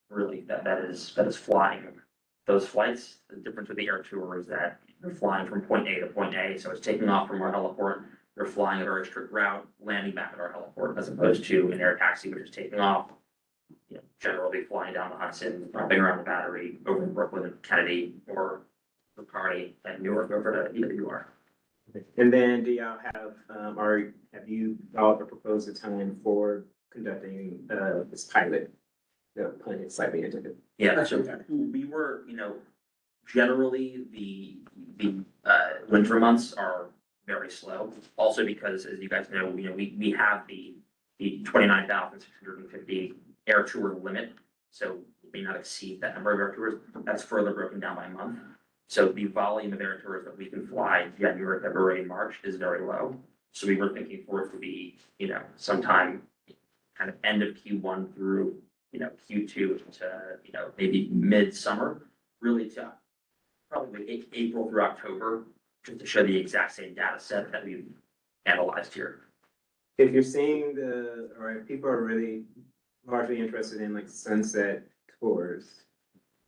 really, that is flying those flights. The difference with the air tour is that you're flying from point A to point A, so it's taking off from our heliport. You're flying a very strict route, landing back at our heliport, as opposed to an air taxi, which is taking off, you know, generally flying down the Hudson, wrapping around the Battery, over to Brooklyn and Kennedy, or the party at Newark over to EWR. And then do y'all have, have you thought or proposed a time for conducting, this pilot? The plan is slightly into it. Yeah, so we were, you know, generally the winter months are very slow. Also because, as you guys know, you know, we have the 29,650 air tour limit. So we may not exceed that number of air tours. That's further broken down by month. So the volume of air tours that we can fly January, February, and March is very low. So we were thinking for it to be, you know, sometime kind of end of Q1 through, you know, Q2 to, you know, maybe mid-summer, really to probably April through October, just to show the exact same data set that we've analyzed here. If you're seeing or if people are really largely interested in like sunset tours,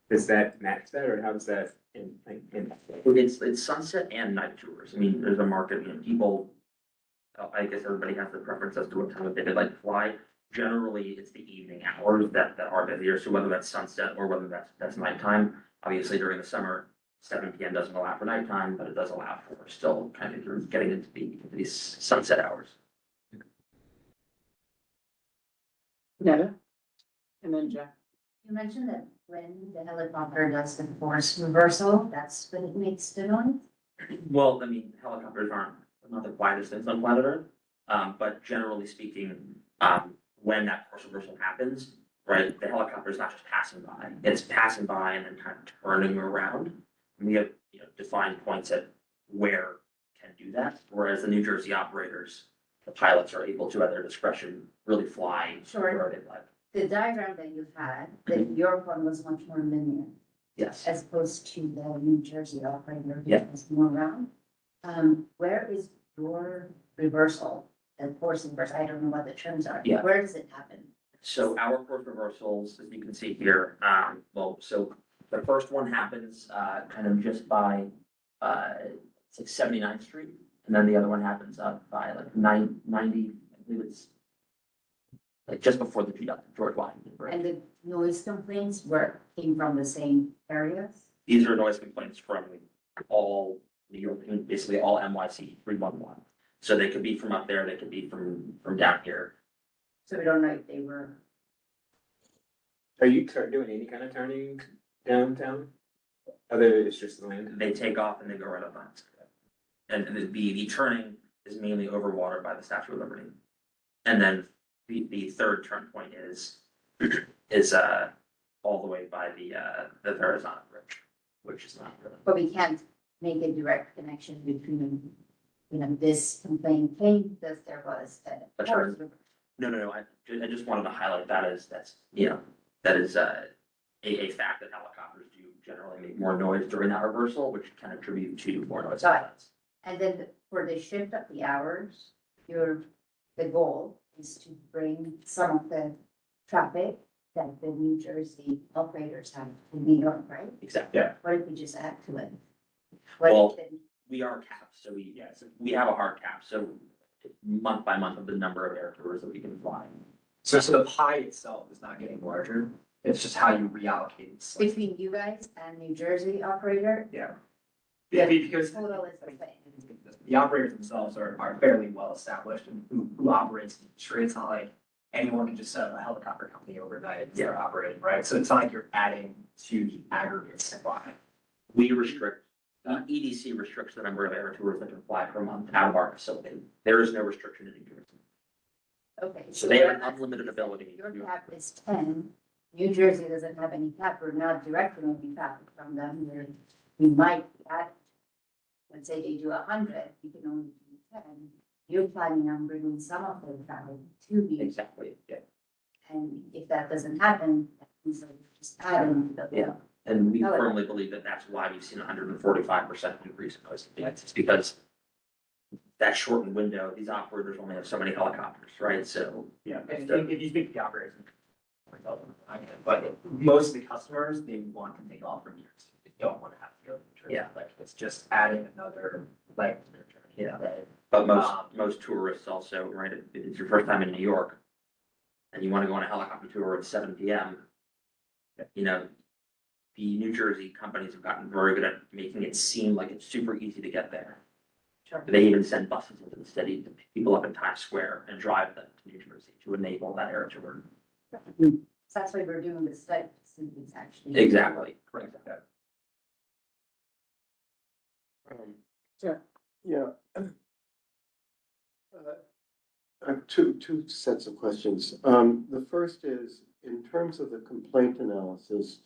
does that match that, or how does that impact? It's sunset and night tours. I mean, there's a market, you know, people, I guess everybody has the preference as to what time of day they'd like to fly. Generally, it's the evening hours that are busier. So whether that's sunset or whether that's nighttime, Obviously during the summer, 7 p.m. doesn't allow for nighttime, but it does allow for still kind of getting into these sunset hours. Netta? And then Jack. You mentioned that when the helicopter does the force reversal, that's when it makes the noise? Well, I mean, helicopters aren't not the quietest things on planet Earth, but generally speaking, when that force reversal happens, right, the helicopter is not just passing by; it's passing by and then kind of turning around. And we have defined points at where it can do that, whereas the New Jersey operators, the pilots are able to, at their discretion, really fly Sure. where they like. The diagram that you had, that your one was much more linear Yes. as opposed to the New Jersey operator, Yeah. which was more round. Where is your reversal, the force reversal? I don't know what the terms are. Yeah. Where does it happen? So our course reversals, as you can see here, so the first one happens, kind of just by, it's like 79th Street. And then the other one happens up by like 90, I believe it's like just before the George Washington Bridge. And the noise complaints came from the same areas? These are noise complaints from all New York, basically all NYC 311. So they could be from up there, they could be from down here. So we don't know if they were. Are you doing any kind of turning downtown? Other, it's just land? They take off and they go right up on it. And the turning is mainly overwatered by the Statue of Liberty. And then the third turn point is all the way by the Verrazano Bridge, which is not really. But we can't make a direct connection between, this complaint came because there was a That's force right. reversal. No, I just wanted to highlight that is a fact that helicopters do generally make more noise during that reversal, which can attribute to more noise. Got it. And then for the shift of the hours, the goal is to bring some of the traffic that the New Jersey operators have to New York, right? Exactly. Yeah. What if we just add to it? What Well, if the- we are capped, so we have a hard cap, so month by month of the number of air tours that we can fly. So the pie itself is not getting larger, it's just how you reallocate it. Between you guys and New Jersey operator, Yeah. Yeah. Because total is the same. the operators themselves are fairly well established and who operates the industry. It's not like anyone can just set up a helicopter company overnight and start operating, right? So it's not like you're adding to aggregate supply. We restrict, EDC restricts the number of air tours that can fly per month out of our facility. There is no restriction in New Jersey. Okay. So they have an what I'm unlimited asking is, ability Your to- cap is 10, New Jersey doesn't have any cap, we're not directly any traffic from them, we might add. Let's say they do 100, you can only do 10, you're planning on bringing some of the traffic to you. Exactly, yeah. And if that doesn't happen, that means that you're just adding to the. Yeah. And we Oh, yeah. firmly believe that that's why we've seen 145% increase in noise complaints. It's because that shortened window, these operators only have so many helicopters, right? So, Yeah, and if you think the operators. But most of the customers, they want to take off from here. They don't want to have to go to New Jersey. Yeah. Like, it's just adding another leg to their journey. Yeah. Right? but most tourists also, right? If it's your first time in New York and you want to go on a helicopter tour at 7 p.m., the New Jersey companies have gotten very good at making it seem like it's super easy to get there. Sure. They even send buses into the city to pick people up in Times Square and drive them to New Jersey to enable that air tour. So that's why we're doing this study, to see if it's actually. Exactly. Sure. Yeah. I have two sets of questions. The first is, in terms of the complaint analysis,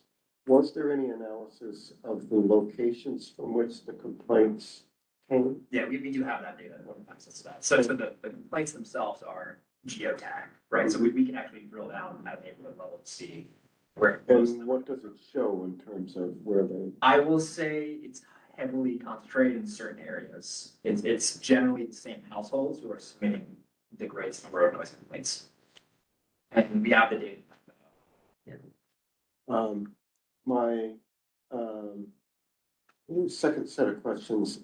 was there any analysis of the locations from which the complaints came? Yeah, we do have that data, we'll have access to that. So the complaints themselves are geotagged, right? So we can actually drill down at a neighborhood level to see where. And what does it show in terms of where they? I will say it's heavily concentrated in certain areas. It's generally the same households who are submitting the greatest number of noise complaints. And we have the data. My second set of questions,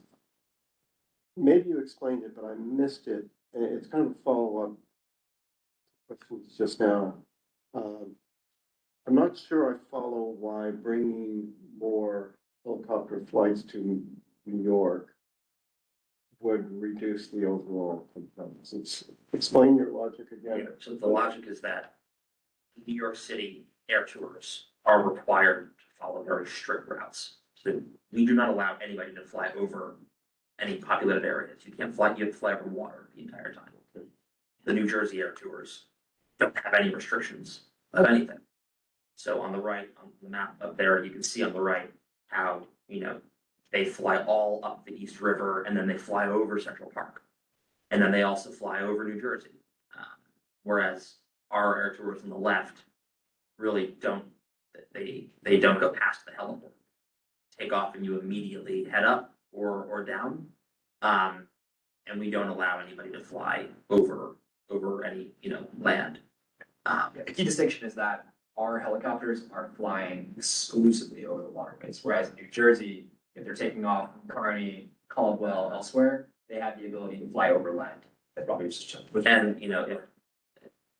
maybe you explained it, but I missed it. And it's kind of a follow-up questions just now. I'm not sure I follow why bringing more helicopter flights to New York would reduce the overall complaints. Explain your logic again. So the logic is that New York City air tours are required to follow very strict routes. So we do not allow anybody to fly over any populated areas. You have to fly over water the entire time. The New Jersey air tours don't have any restrictions of anything. So on the right, on the map up there, you can see on the right how, they fly all up the East River and then they fly over Central Park. And then they also fly over New Jersey. Whereas our air tours on the left really don't, they don't go past the heliport. Take off and you immediately head up or down. And we don't allow anybody to fly over any, land. The key distinction is that our helicopters are flying exclusively over the waterways, whereas in New Jersey, if they're taking off from Kearney, Caldwell, elsewhere, they have the ability to fly over land. That probably is just. And, if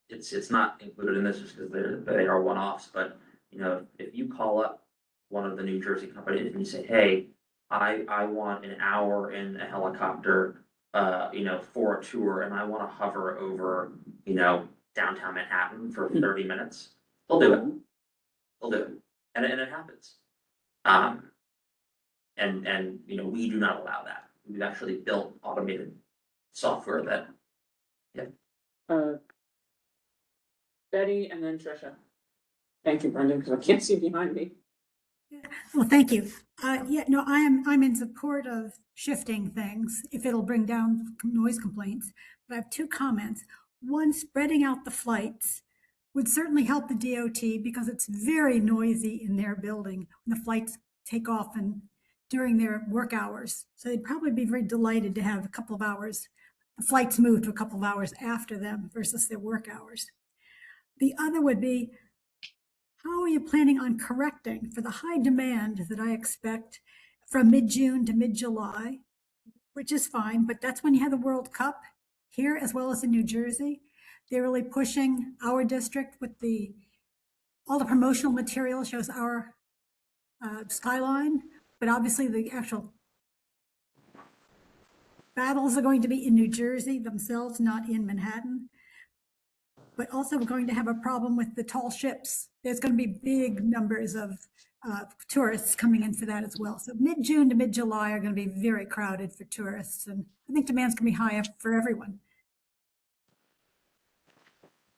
it's not included in this just because they are one-offs, but, if you call up one of the New Jersey companies and you say, hey, I want an hour in a helicopter, for a tour and I want to hover over, downtown Manhattan for 30 minutes, they'll do it. They'll do it. And it happens. And we do not allow that. We've actually built automated software that, Betty and then Tricia. Thank you, Brendan, because I can't see behind me. Well, thank you. I'm in support of shifting things if it'll bring down noise complaints. But I have two comments. One, spreading out the flights would certainly help the DOT because it's very noisy in their building when the flights take off and during their work hours. So they'd probably be very delighted to have a couple of hours, the flights move to a couple of hours after them versus their work hours. The other would be, how are you planning on correcting for the high demand that I expect from mid-June to mid-July, which is fine, but that's when you have the World Cup here as well as in New Jersey. They're really pushing our district with all the promotional material shows our skyline, but obviously the actual battles are going to be in New Jersey themselves, not in Manhattan. But also we're going to have a problem with the tall ships. There's going to be big numbers of tourists coming in for that as well. So mid-June to mid-July are going to be very crowded for tourists. And I think demand's going to be high for everyone.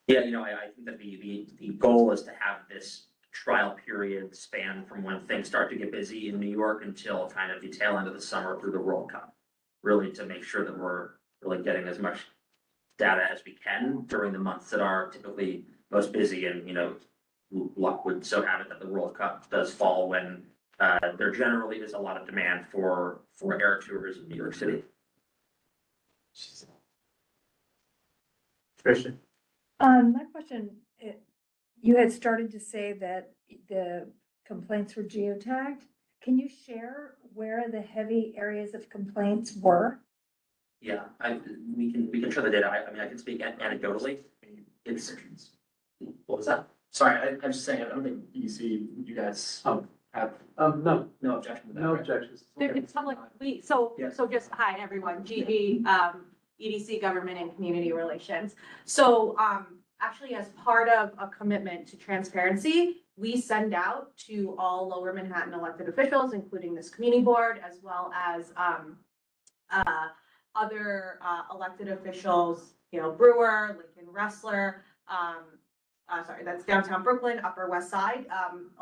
Yeah, I think that the goal is to have this trial period span from when things start to get busy in New York until kind of the tail end of the summer through the World Cup. Really to make sure that we're really getting as much data as we can during the months that are typically most busy, and luck would so have it that the World Cup does fall when there generally is a lot of demand for air tours in New York City. Christian? My question, you had started to say that the complaints were geotagged. Can you share where the heavy areas of complaints were? Yeah, we can show the data. I can speak anecdotally. What was that? Sorry, I'm just saying, I don't think you guys have. No. No objection to that. No right? objections. It's public, so Yes. just, hi, everyone, GB, EDC Government and Community Relations. So, actually, as part of a commitment to transparency, we send out to all Lower Manhattan elected officials, including this community board, as well as, other, elected officials, Brewer, Lincoln Wrestler, that's downtown Brooklyn, Upper West Side,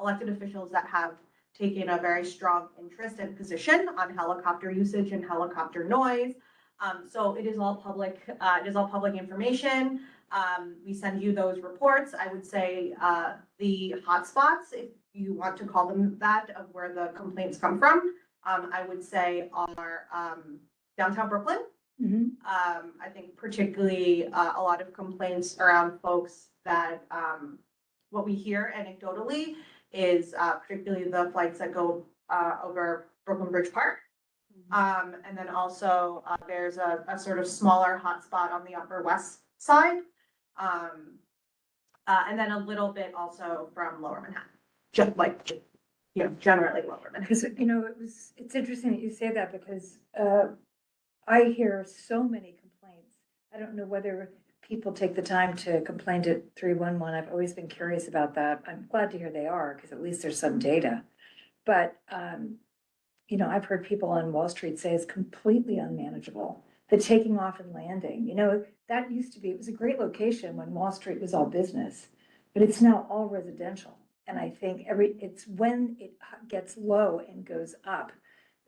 elected officials that have taken a very strong interest and position on helicopter usage and helicopter noise. So it is all public, information. We send you those reports. I would say, the hotspots, if you want to call them that, of where the complaints come from, I would say are, downtown Brooklyn. I think particularly, a lot of complaints around folks that, what we hear anecdotally is, particularly the flights that go, over Brooklyn Bridge Park. And then also, there's a sort of smaller hotspot on the Upper West Side. And then a little bit also from Lower Manhattan, just like, you know, generally Lower Manhattan. Because, you know, it's interesting that you say that because I hear so many complaints. I don't know whether people take the time to complain to 311. I've always been curious about that. I'm glad to hear they are, because at least there's some data. But, you know, I've heard people on Wall Street say it's completely unmanageable. The taking off and landing, you know, that used to be, it was a great location when Wall Street was all business, but it's now all residential. And I think it's when it gets low and goes up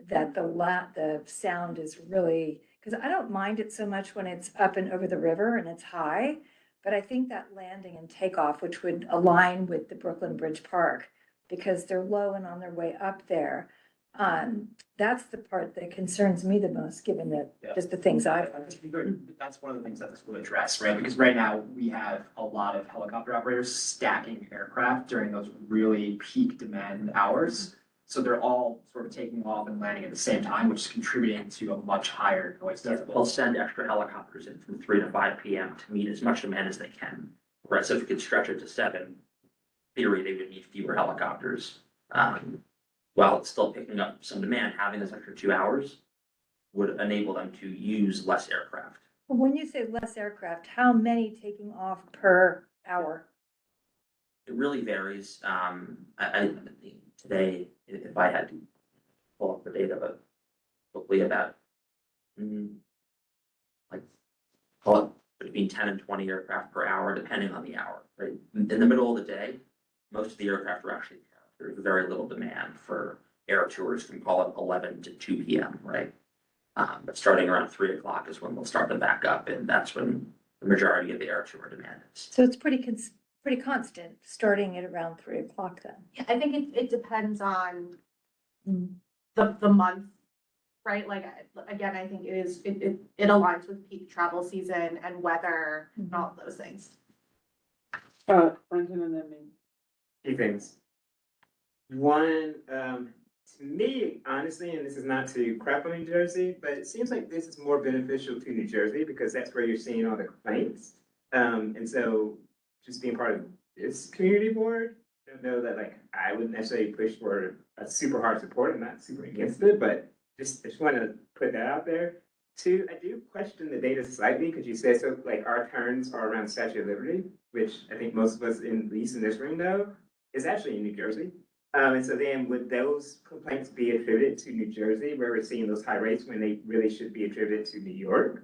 that the sound is really, because I don't mind it so much when it's up and over the river and it's high, but I think that landing and takeoff, which would align with the Brooklyn Bridge Park, because they're low and on their way up there, that's the part that concerns me the most, given that just the things I've heard. That's one of the things that this will address, right? Because right now we have a lot of helicopter operators stacking aircraft during those really peak demand hours. So they're all sort of taking off and landing at the same time, which is contributing to a much higher noise They'll decibel. send extra helicopters in from 3 to 5 PM to meet as much demand as they can. Right, so if you could stretch it to 7, theory, they would need fewer helicopters. While it's still picking up some demand, having this extra 2 hours would enable them to use less aircraft. When you say less aircraft, how many taking off per hour? It really varies. I today, if I had to pull up the data, but hopefully about like call it between 10 and 20 aircraft per hour, depending on the hour. Right, in the middle of the day, most of the aircraft are actually there's very little demand for air tours from call it 11 to 2 PM. Right, but starting around 3 o'clock is when they'll start to back up, and that's when the majority of the air tour demand is. So it's pretty constant, starting at around 3 o'clock then. Yeah, I think it depends on the month, right? Like, again, I think it aligns with peak travel season and weather and all of those things. Brendan and then me. Few things. One, to me, honestly, and this is not to crap on New Jersey, but it seems like this is more beneficial to New Jersey because that's where you're seeing all the complaints. And so just being part of this community board, I don't know that like I wouldn't necessarily push for a super hard support. I'm not super against it, but just want to put that out there. 2, I do question the data slightly because you said so like our turns are around Statue of Liberty, which I think most of us at least in this room know is actually in New Jersey. And so then would those complaints be attributed to New Jersey where we're seeing those high rates when they really should be attributed to New York?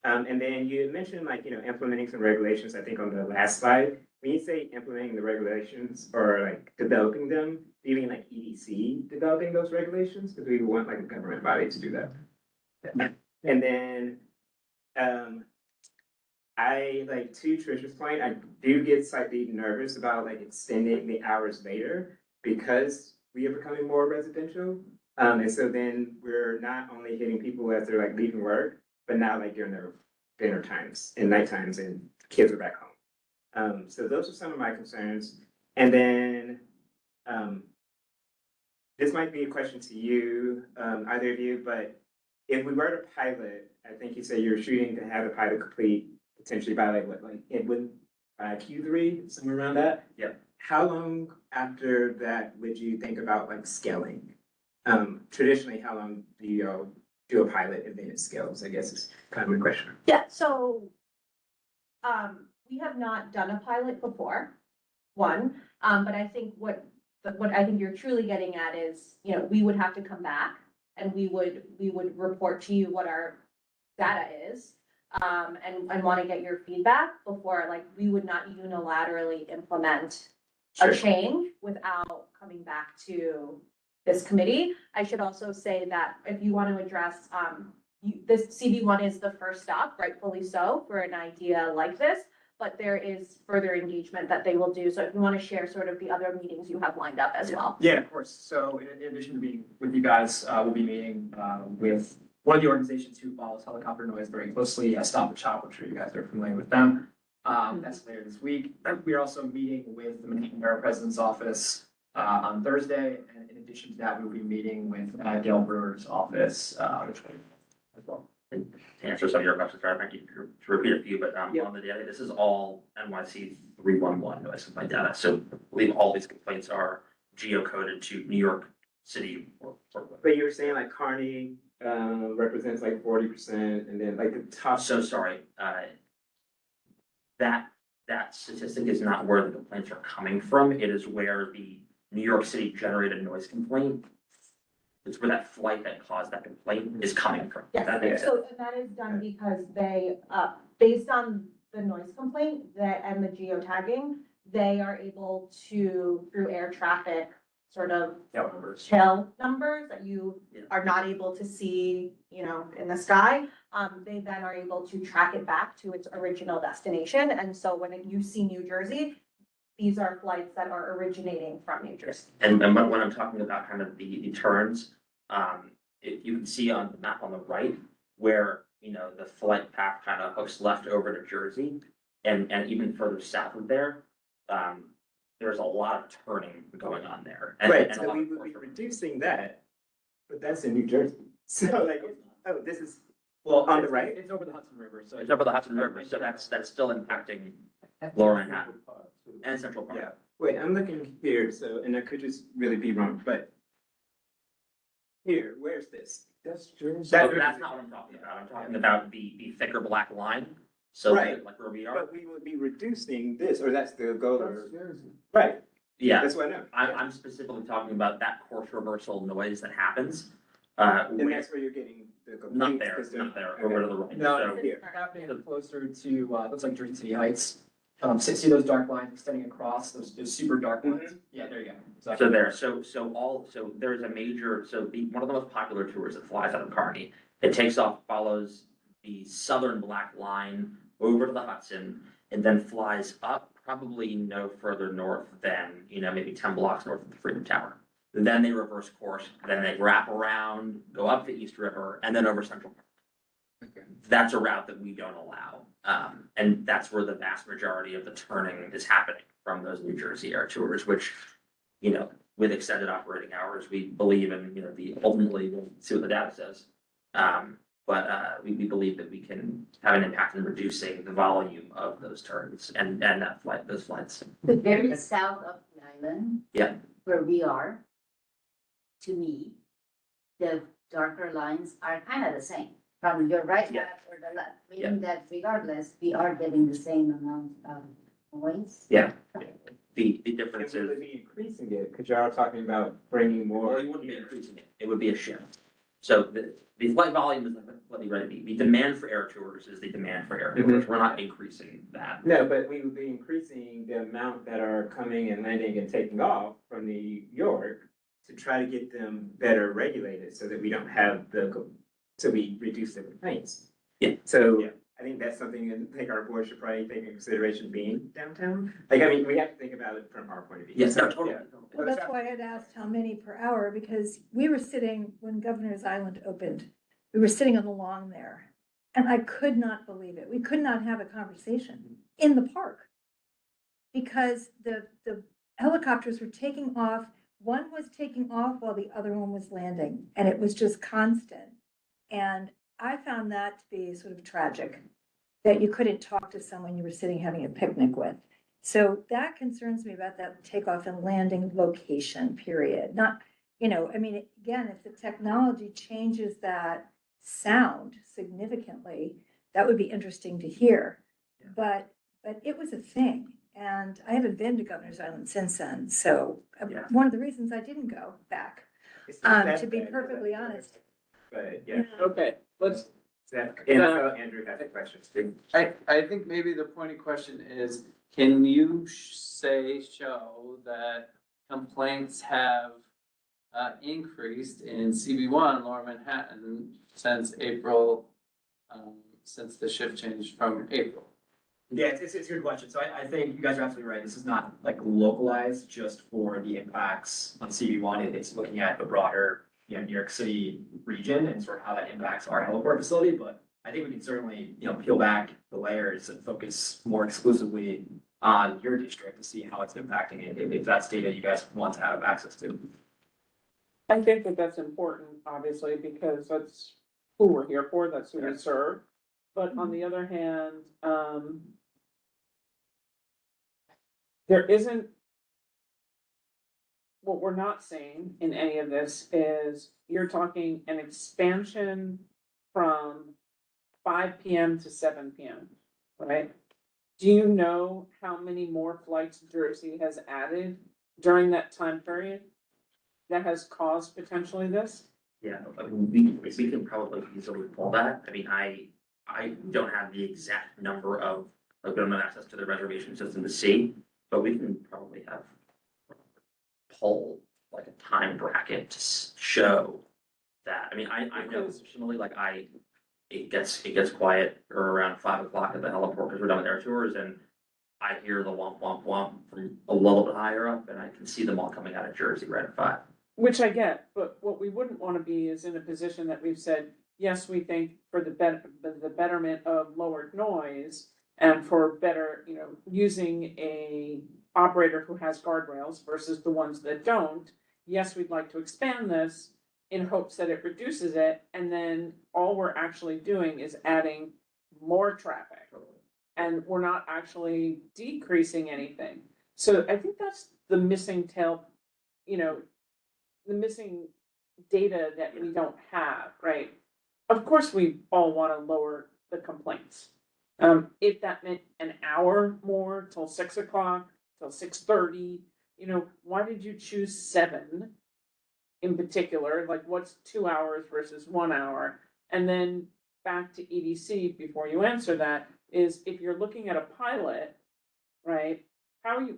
And then you mentioned like, you know, implementing some regulations, I think on the last slide. When you say implementing the regulations or like developing them, do you mean like EDC developing those regulations? Because we want like a government body to do that. And then, I like to Trisha's point, I do get slightly nervous about like extending the hours later because we are becoming more residential. And so then we're not only hitting people as they're like leaving work, but now like during their dinner times and night times and kids are back home. So those are some of my concerns. And then, this might be a question to you, either of you, but if we were to pilot, I think you said you're shooting to have the pilot complete potentially by like what, like it would Q3, somewhere around that? Yep. How long after that would you think about like scaling? Traditionally, how long do you do a pilot and then it scales, I guess is kind of my question. Yeah, so, we have not done a pilot before, one, but I think what I think you're truly getting at is, you know, we would have to come back and we would report to you what our data is, and want to get your feedback before, like, we would not unilaterally implement a change without coming back to this committee. I should also say that if you want to address, this CB1 is the first stop, rightfully so, for an idea like this, but there is further engagement that they will do. So if you want to share sort of the other meetings you have lined up as well. Yeah, of course. So in addition to meeting with you guys, we'll be meeting with one of the organizations who follows helicopter noise very closely, Stop and Shop. I'm sure you guys are familiar with them. That's later this week. We're also meeting with the Manhattan Borough President's Office on Thursday. And in addition to that, we'll be meeting with Gail Brewer's office as well. to answer some of your questions, sorry, thank you to repeat a few, but Yeah. on the data, this is all NYC 311 noise complaint data. So I believe all these complaints are geocoded to New York City. But you were saying like Kearney, represents like 40%, and then like the top. So sorry, that statistic is not where the complaints are coming from. It is where the New York City generated noise complaint. It's where that flight that caused that complaint is coming from. Yes, That makes sense. so and that is done because they, based on the noise complaint that, and the geotagging, they are able to, through air traffic, sort of tail numbers that you Yeah. are not able to see, you know, in the sky. They then are able to track it back to its original destination. And so when you see New Jersey, these are flights that are originating from New Jersey. And when I'm talking about kind of the turns, if you can see on the map on the right, where, you know, the flight path kind of hooks left over to Jersey, and even further south of there, there's a lot of turning going on there. And- Right, and a so lot we of would be force. reducing that, but that's in New Jersey. So like, oh, this is Well, on the it's- right? It's over the Hudson River, so. It's over the Hudson River, so that's still impacting Lower Manhattan and Central Park. Yeah, wait, I'm looking here, so, and I could just really be wrong, but here, where's this? That's Jersey. So that's not what I'm talking about. I'm talking about the thicker black line. So Right. like where we are. But we would be reducing this, or that's the goal, That's or, Jersey. right, Yeah, that's what I know. I'm specifically talking about that course reversal noise that happens. And Where, that's where you're getting the complaints. not there, 'cause they're- not there, over to the right. No, So- it's happening closer to, looks like Jersey City Heights. See those dark lines extending across, those super dark lines? Yeah, there you go. Exactly. So there, so there's a major, one of the most popular tours that flies out of Kearney. It takes off, follows the southern black line over to the Hudson, and then flies up probably no further north than, you know, maybe 10 blocks north of the Freedom Tower. Then they reverse course, then they wrap around, go up the East River, and then over Central Park. That's a route that we don't allow. And that's where the vast majority of the turning is happening from those New Jersey air tours, which, you know, with extended operating hours, we believe in, you know, ultimately, we'll see what the data says. But we believe that we can have an impact in reducing the volume of those turns and those flights. The very south of the island. Yeah. Where we are, to me, the darker lines are kind of the same. From your right Yeah. left or the left, meaning that regardless, we are getting the same amount of noise. Yeah. Okay. The And difference we is, would be increasing it, because y'all are talking about bringing more. well, you wouldn't be increasing it, it would be a shift. So the flight volume is, let me write it, the demand for air tours is the demand for air tours, we're not increasing that. No, but we would be increasing the amount that are coming and landing and taking off from New York to try to get them better regulated so that we don't have so we reduce the complaints. Yeah. So Yeah. I think that's something I think our board should probably take into consideration being downtown. Like, I mean, we have to think about it from our point of view. Yes, no, So, totally. yeah. totally. Well, that's why I'd asked how many per hour, because we were sitting, when Governor's Island opened, we were sitting on the lawn there. And I could not believe it. We could not have a conversation in the park. Because the helicopters were taking off, one was taking off while the other one was landing, and it was just constant. And I found that to be sort of tragic, that you couldn't talk to someone you were sitting having a picnic with. So that concerns me about that takeoff and landing location, period. Not, I mean, again, if the technology changes that sound significantly, that would be interesting to hear. Yeah. But it was a thing, and I haven't been to Governor's Island since then, so Yeah. one of the reasons I didn't go back, It's not that to be bad, perfectly honest. But, yeah. Okay, let's, And so Andrew has a question. I think maybe the pointed question is, can you show that complaints have increased in CB1, Lower Manhattan, since April, since the shift changed from April? Yeah, it's a good question. So I think you guys are absolutely right. This is not like localized just for the impacts on CB1. It's looking at the broader, New York City region and sort of how that impacts our heliport facility. But I think we can certainly, peel back the layers and focus more exclusively on your district to see how it's impacting it, if that's data you guys want to have access to. I think that that's important, obviously, because that's who we're here for, that's who we serve. But on the other hand, there isn't, what we're not seeing in any of this is you're talking an expansion from 5 p.m. to 7 p.m., right? Do you know how many more flights Jersey has added during that time period that has caused potentially this? Yeah, I mean, we can probably easily pull that. I mean, I don't have the exact number of, like, we don't have access to the reservation system to see, but we can probably have pull like a time bracket to show that. I mean, I know personally, like it gets quiet or around 5 o'clock at the heliport because we're done with air tours, and I hear the womp womp womp from a little bit higher up, and I can see them all coming out of Jersey right at 5. Which I get, but what we wouldn't want to be is in a position that we've said, yes, we think for the betterment of lowered noise and for better, using a operator who has guardrails versus the ones that don't. Yes, we'd like to expand this in hopes that it reduces it, and then all we're actually doing is adding more traffic. And we're not actually decreasing anything. So I think that's the missing tail, the missing data that we don't have, right? Of course, we all want to lower the complaints. If that meant an hour more till 6 o'clock, till 6:30, why did you choose 7 in particular? Like, what's 2 hours versus 1 hour? And then back to EDC before you answer that is if you're looking at a pilot, right?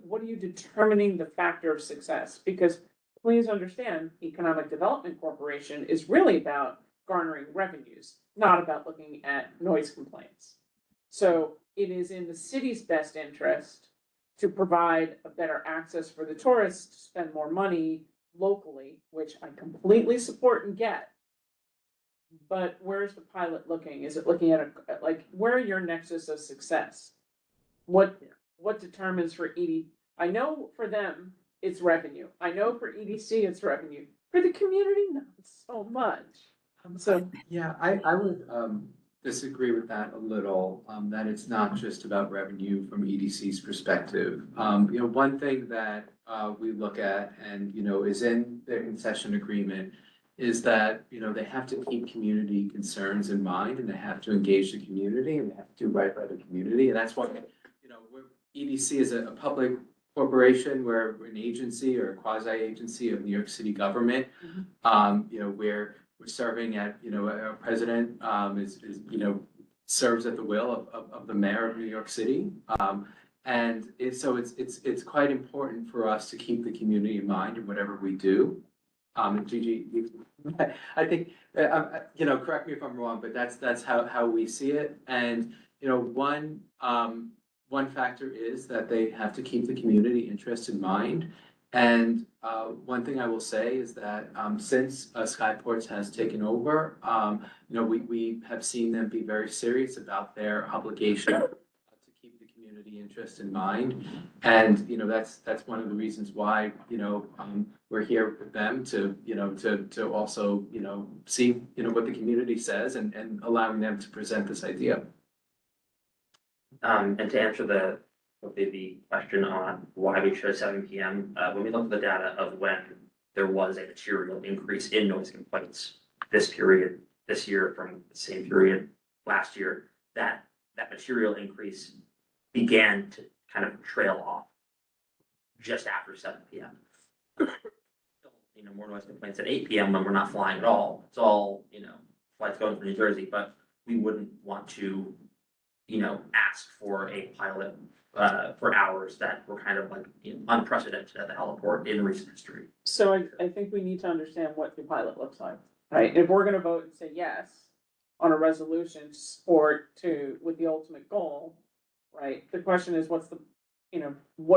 What are you determining the factor of success? Because please understand, Economic Development Corporation is really about garnering revenues, not about looking at noise complaints. So it is in the city's best interest to provide a better access for the tourists to spend more money locally, which I completely support and get. But where's the pilot looking? Is it looking at where are your nexus of success? What determines for ED? I know for them, it's revenue. I know for EDC, it's revenue. For the community, not so much. So Yeah, I would disagree with that a little, that it's not just about revenue from EDC's perspective. One thing that we look at and, is in their concession agreement is that, they have to keep community concerns in mind, and they have to engage the community, and they have to do right by the community. And that's why, EDC is a public corporation, we're an agency or a quasi-agency of New York City government. We're serving at, our president serves at the will of the mayor of New York City. And it's quite important for us to keep the community in mind in whatever we do. Gigi, I think, correct me if I'm wrong, but that's how we see it. And, one factor is that they have to keep the community interest in mind. And one thing I will say is that since Skyports has taken over, we have seen them be very serious about their obligation to keep the community interest in mind. And that's one of the reasons why we're here with them to also see what the community says and allowing them to present this idea. And to answer the question on why we chose 7 p.m., when we looked at the data of when there was a material increase in noise complaints this year from the same period last year, that material increase began to kind of trail off just after 7 p.m. More noise complaints at 8 p.m. when we're not flying at all. It's all, flights going from New Jersey, but we wouldn't want to ask for a pilot for hours that were kind of like unprecedented at the heliport in recent history. So I think we need to understand what the pilot looks like, right? If we're gonna vote and say yes on a resolution to support with the ultimate goal, right? The question is, what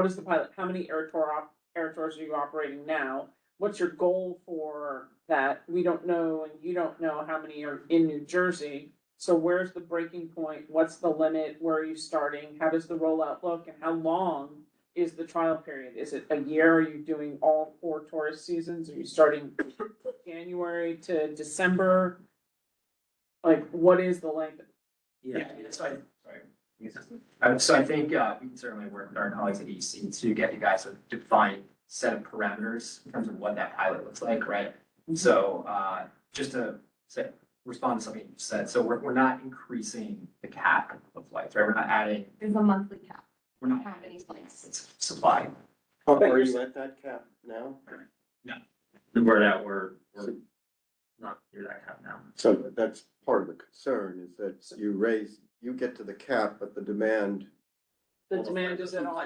is the pilot? How many air tours are you operating now? What's your goal for that? We don't know, and you don't know how many are in New Jersey. So where's the breaking point? What's the limit? Where are you starting? How does the rollout look? And how long is the trial period? Is it a year? Are you doing all 4 tourist seasons? Are you starting January to December? Like, what is the length? Yeah. So I think, we can certainly work with our colleagues at EC to get you guys a defined set of parameters in terms of what that pilot looks like, right? So, just to say, respond to something you said, so we're not increasing the cap of flights, right? We're not adding, There's a monthly cap. we're not How many flights? it's supply. Are you at that cap now? We're not near that cap now. So that's part of the concern is that you get to the cap, but the demand. The demand is at all.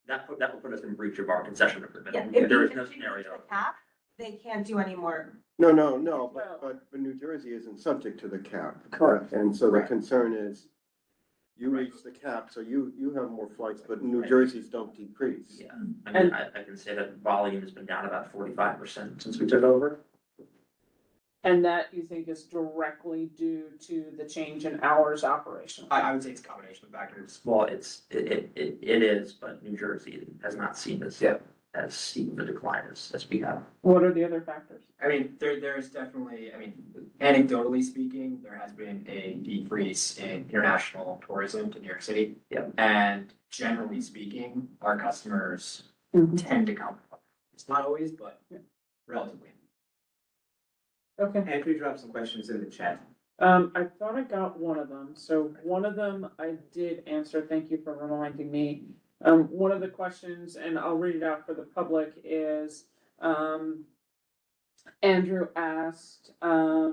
That will put us in breach of our concession agreement. Yeah, if There you is no reach scenario. the cap, they can't do any more. No, but New Jersey isn't subject to the cap. Correct. And so the Right. concern is you reach the cap, so you have more flights, but New Jersey's don't decrease. Yeah, I mean, I can say that volume has been down about 45% since we took over. And that you think is directly due to the change in hours operation? I would say it's a combination of factors. Well, it is, but New Jersey has not seen as steep of a decline as we have. What are the other factors? I mean, there's definitely, I mean, anecdotally speaking, there has been a decrease in international tourism to New York City. Yeah. And generally speaking, our customers tend to come. It's not always, but relatively. Okay. Andrew dropped some questions in the chat. I thought I got one of them. So one of them I did answer. Thank you for reminding me. One of the questions, and I'll read it out for the public, is, Andrew asked, how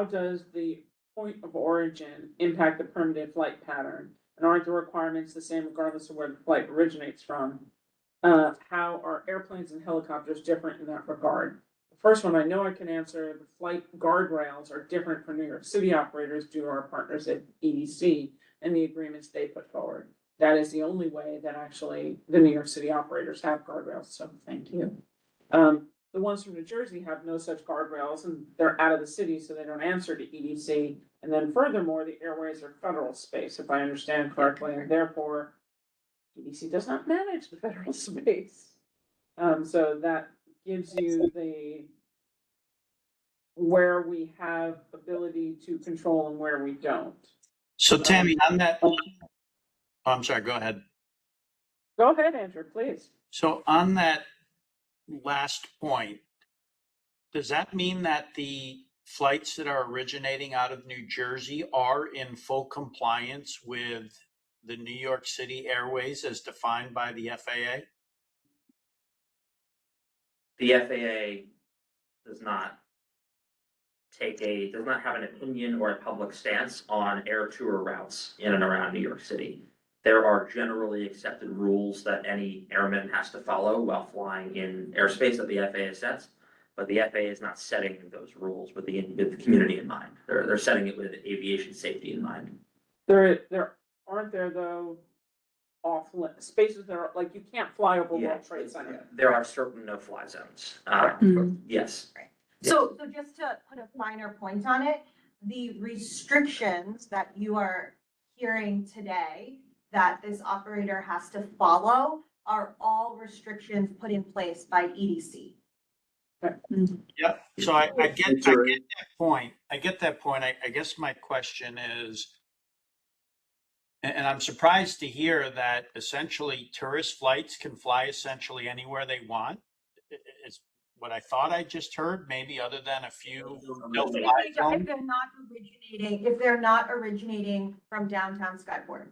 does the point of origin impact the permitted flight pattern? And aren't the requirements the same regardless of where the flight originates from? How are airplanes and helicopters different in that regard? The first one I know I can answer, the flight guardrails are different for New York City operators due to our partners at EDC and the agreements they put forward. That is the only way that actually the New York City operators have guardrails, so thank you. The ones from New Jersey have no such guardrails and they're out of the city, so they don't answer to EDC. And then furthermore, the airways are federal space, if I understand correctly, and therefore EDC does not manage the federal space. So that gives you where we have ability to control and where we don't. So Tammy, on that, I'm sorry, go ahead. Go ahead, Andrew, please. So on that last point, does that mean that the flights that are originating out of New Jersey are in full compliance with the New York City Airways as defined by the FAA? The FAA does not have an opinion or a public stance on air tour routes in and around New York City. There are generally accepted rules that any airman has to follow while flying in airspace that the FAA sets, but the FAA is not setting those rules with the community in mind. They're setting it with aviation safety in mind. There aren't there though off spaces that are like you can't fly over World Trade Center. There are certain no-fly zones. Yes. So just to put a finer point on it, the restrictions that you are hearing today that this operator has to follow are all restrictions put in place by EDC. Yep. So I get that point. I get that point. I guess my question is, and I'm surprised to hear that essentially tourist flights can fly essentially anywhere they want. It's what I thought I just heard, maybe other than a few no-fly zones. If they're not originating from downtown Skyport.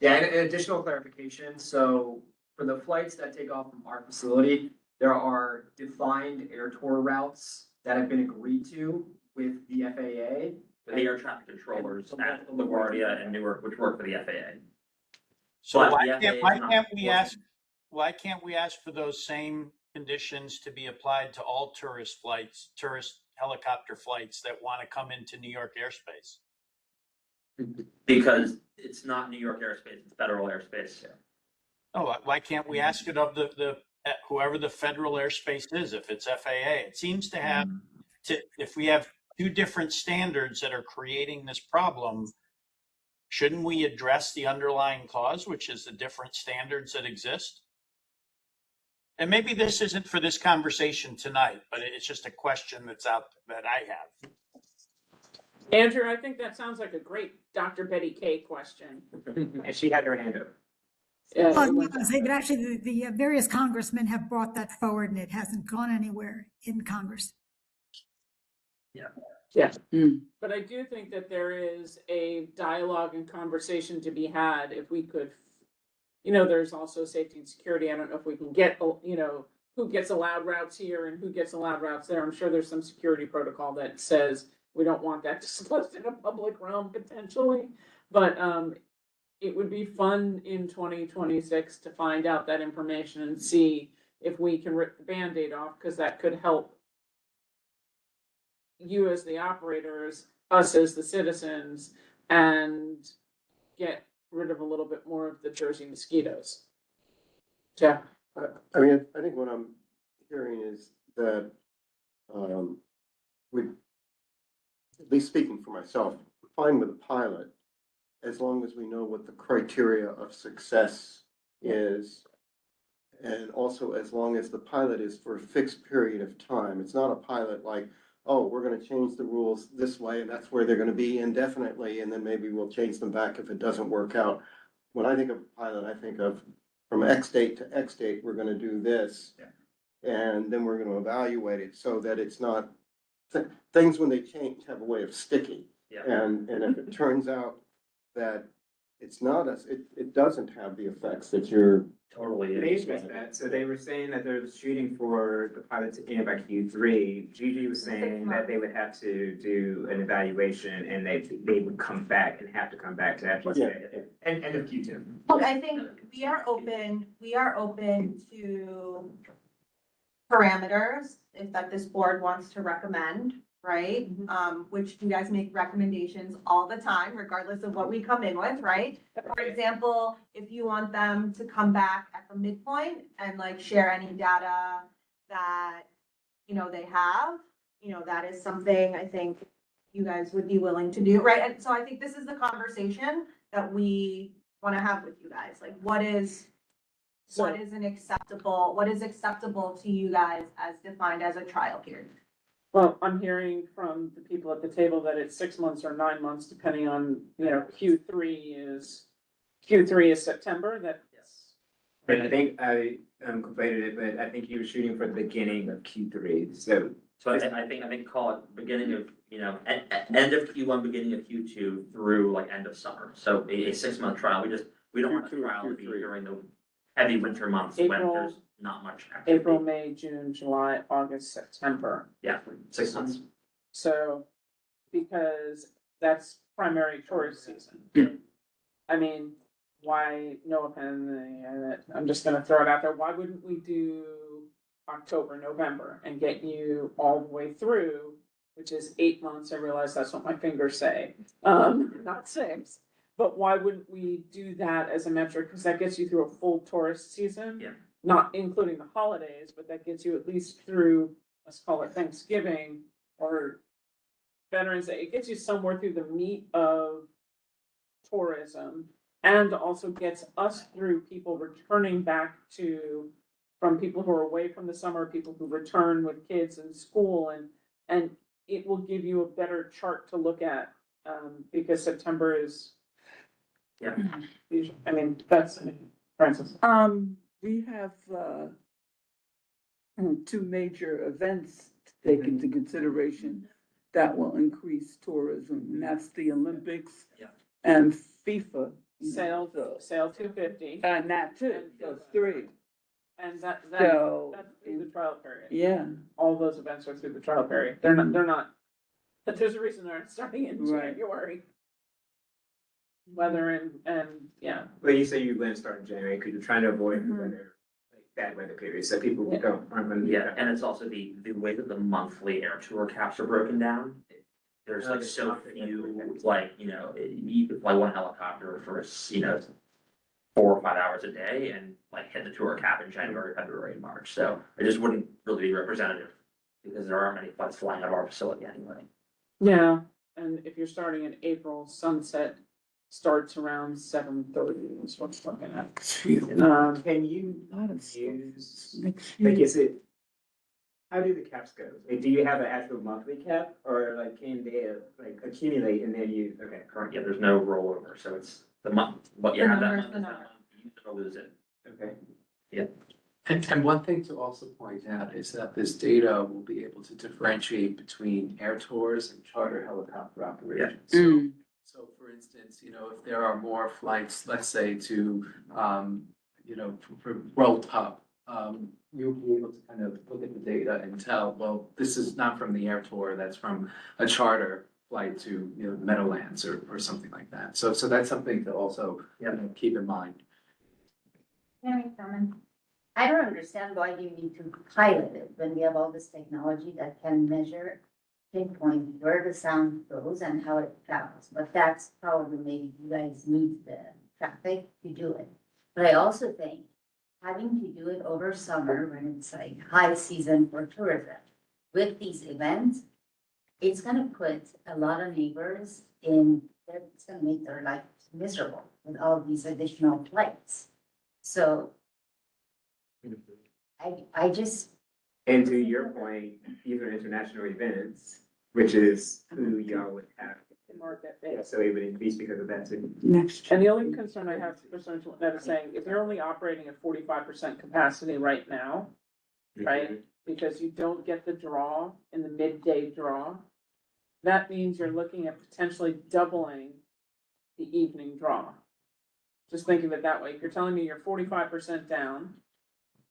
Yeah, and an additional clarification, so for the flights that take off from our facility, there are defined air tour routes that have been agreed to with the FAA. The air traffic controllers at LaGuardia and Newark, which work for the FAA. So But why the FAA is not why can't we ask for those same conditions to be applied to all tourist helicopter flights that want to come into New York airspace? Because it's not New York airspace, it's federal airspace. Oh, why can't we ask it of the whoever the federal airspace is, if it's FAA? It seems to have if we have two different standards that are creating this problem, shouldn't we address the underlying cause, which is the different standards that exist? And maybe this isn't for this conversation tonight, but it's just a question that's out that I have. Andrew, I think that sounds like a great Dr. Betty Kay question. And she had her hand up. Yeah, Well, no, I say, but actually, the various congressmen have brought that forward and it hasn't gone anywhere in Congress. Yeah. Mm. But I do think that there is a dialogue and conversation to be had if we could, there's also safety and security. I don't know if we can get, who gets allowed routes here and who gets allowed routes there. I'm sure there's some security protocol that says we don't want that disclosed in a public realm potentially. But it would be fun in 2026 to find out that information and see if we can rip the Band-Aid off, because that could help you as the operators, us as the citizens, and get rid of a little bit more of the Jersey mosquitoes. Yeah. I mean, I think what I'm hearing is that, we, at least speaking for myself, I'm fine with a pilot, as long as we know what the criteria of success is. And also as long as the pilot is for a fixed period of time. It's not a pilot like, oh, we're gonna change the rules this way and that's where they're gonna be indefinitely, and then maybe we'll change them back if it doesn't work out. When I think of pilot, I think of from X date to X date, we're gonna do this. And then we're gonna evaluate it so that it's not, things when they change have a way of sticking. Yeah. And if it turns out that it's not as, it doesn't have the effects that you're. Totally. They addressed that, so they were saying that they're shooting for the pilot to end by Q3. Gigi was saying that they would have to do an evaluation and they would come back and have to come back to actually say, end of Q2. Look, I think we are open to parameters if that this board wants to recommend, right? Which you guys make recommendations all the time, regardless of what we come in with, right? For example, if you want them to come back at the midpoint and like share any data that, they have, that is something I think you guys would be willing to do, right? And so I think this is the conversation that we want to have with you guys. Like, what is acceptable to you guys as defined as a trial period? Well, I'm hearing from the people at the table that it's 6 months or 9 months, depending on, Q3 is September, that. Yes. But I think I completed it, but I think he was shooting for the beginning of Q3, so. So I think call it beginning of, end of Q1, beginning of Q2 through like end of summer. So a 6-month trial, we don't want the trial to be during the heavy winter months when there's not much activity. April, May, June, July, August, September. Yeah, 6 months. So, because that's primary tourist season. Yeah. I mean, why, no offense, I'm just gonna throw it out there, why wouldn't we do October, November and get you all the way through, which is 8 months, I realize that's what my fingers say, not 6. But why wouldn't we do that as a metric? Because that gets you through a full tourist season. Yeah. Not including the holidays, but that gets you at least through, let's call it Thanksgiving or Veterans Day. It gets you somewhere through the meat of tourism and also gets us through people returning back from people who are away from the summer, people who return with kids in school, and it will give you a better chart to look at, because September is. Yeah. I mean, that's, Francis. We have, 2 major events to take into consideration that will increase tourism, and that's the Olympics. Yeah. And FIFA. Sail 250. And that too, those 3. And that's So, through the trial period. yeah, All those events are through the trial period. They're not, but there's a reason they're starting in Right. January. Weather and, yeah. Well, you say you're going to start in January, because you're trying to avoid the weather, like bad weather periods, so people aren't going to. Yeah, and it's also the way that the monthly air tour caps are broken down. There's like so few, like, you could fly one helicopter for, 4 or 5 hours a day and like hit the tour cap in January, February, and March. So it just wouldn't really be representative because there aren't many flights flying out of our facility anyway. Yeah, and if you're starting in April, sunset starts around 7:30 is what I'm looking at. Can you Lot of stuff. use, Next like, year. is it, how do the caps go? Like, do you have an actual monthly cap, or like, can they like accumulate and then you, okay, Current, yeah, there's no rollover, so it's the month, what you The have that number's month the is that number. month, you use it or lose it. okay. And one thing to also point out is that this data will be able to differentiate between air tours and charter helicopter operations. Mm. So for instance, if there are more flights, let's say to, for World Cup, you'll be able to kind of look at the data and tell, well, this is not from the air tour, that's from a charter flight to, Meadowlands or something like that. So that's something to also, keep in mind. Can I make a comment? I don't understand why you need to pilot it when we have all this technology that can measure, pinpoint where the sound goes and how it travels. But that's probably maybe you guys need the traffic to do it. But I also think having to do it over summer when it's like high season for tourism with these events, it's gonna put a lot of neighbors it's gonna make their life miserable with all these additional flights. So I just, And to your point, these are international events, which is who y'all would have. Market Yeah, base. so it would increase because of that too. Next. And the only concern I have, pursuant to what Ned is saying, if you're only operating at 45% capacity right now, right? Because you don't get the draw in the midday draw, that means you're looking at potentially doubling the evening draw. Just think of it that way. If you're telling me you're 45% down,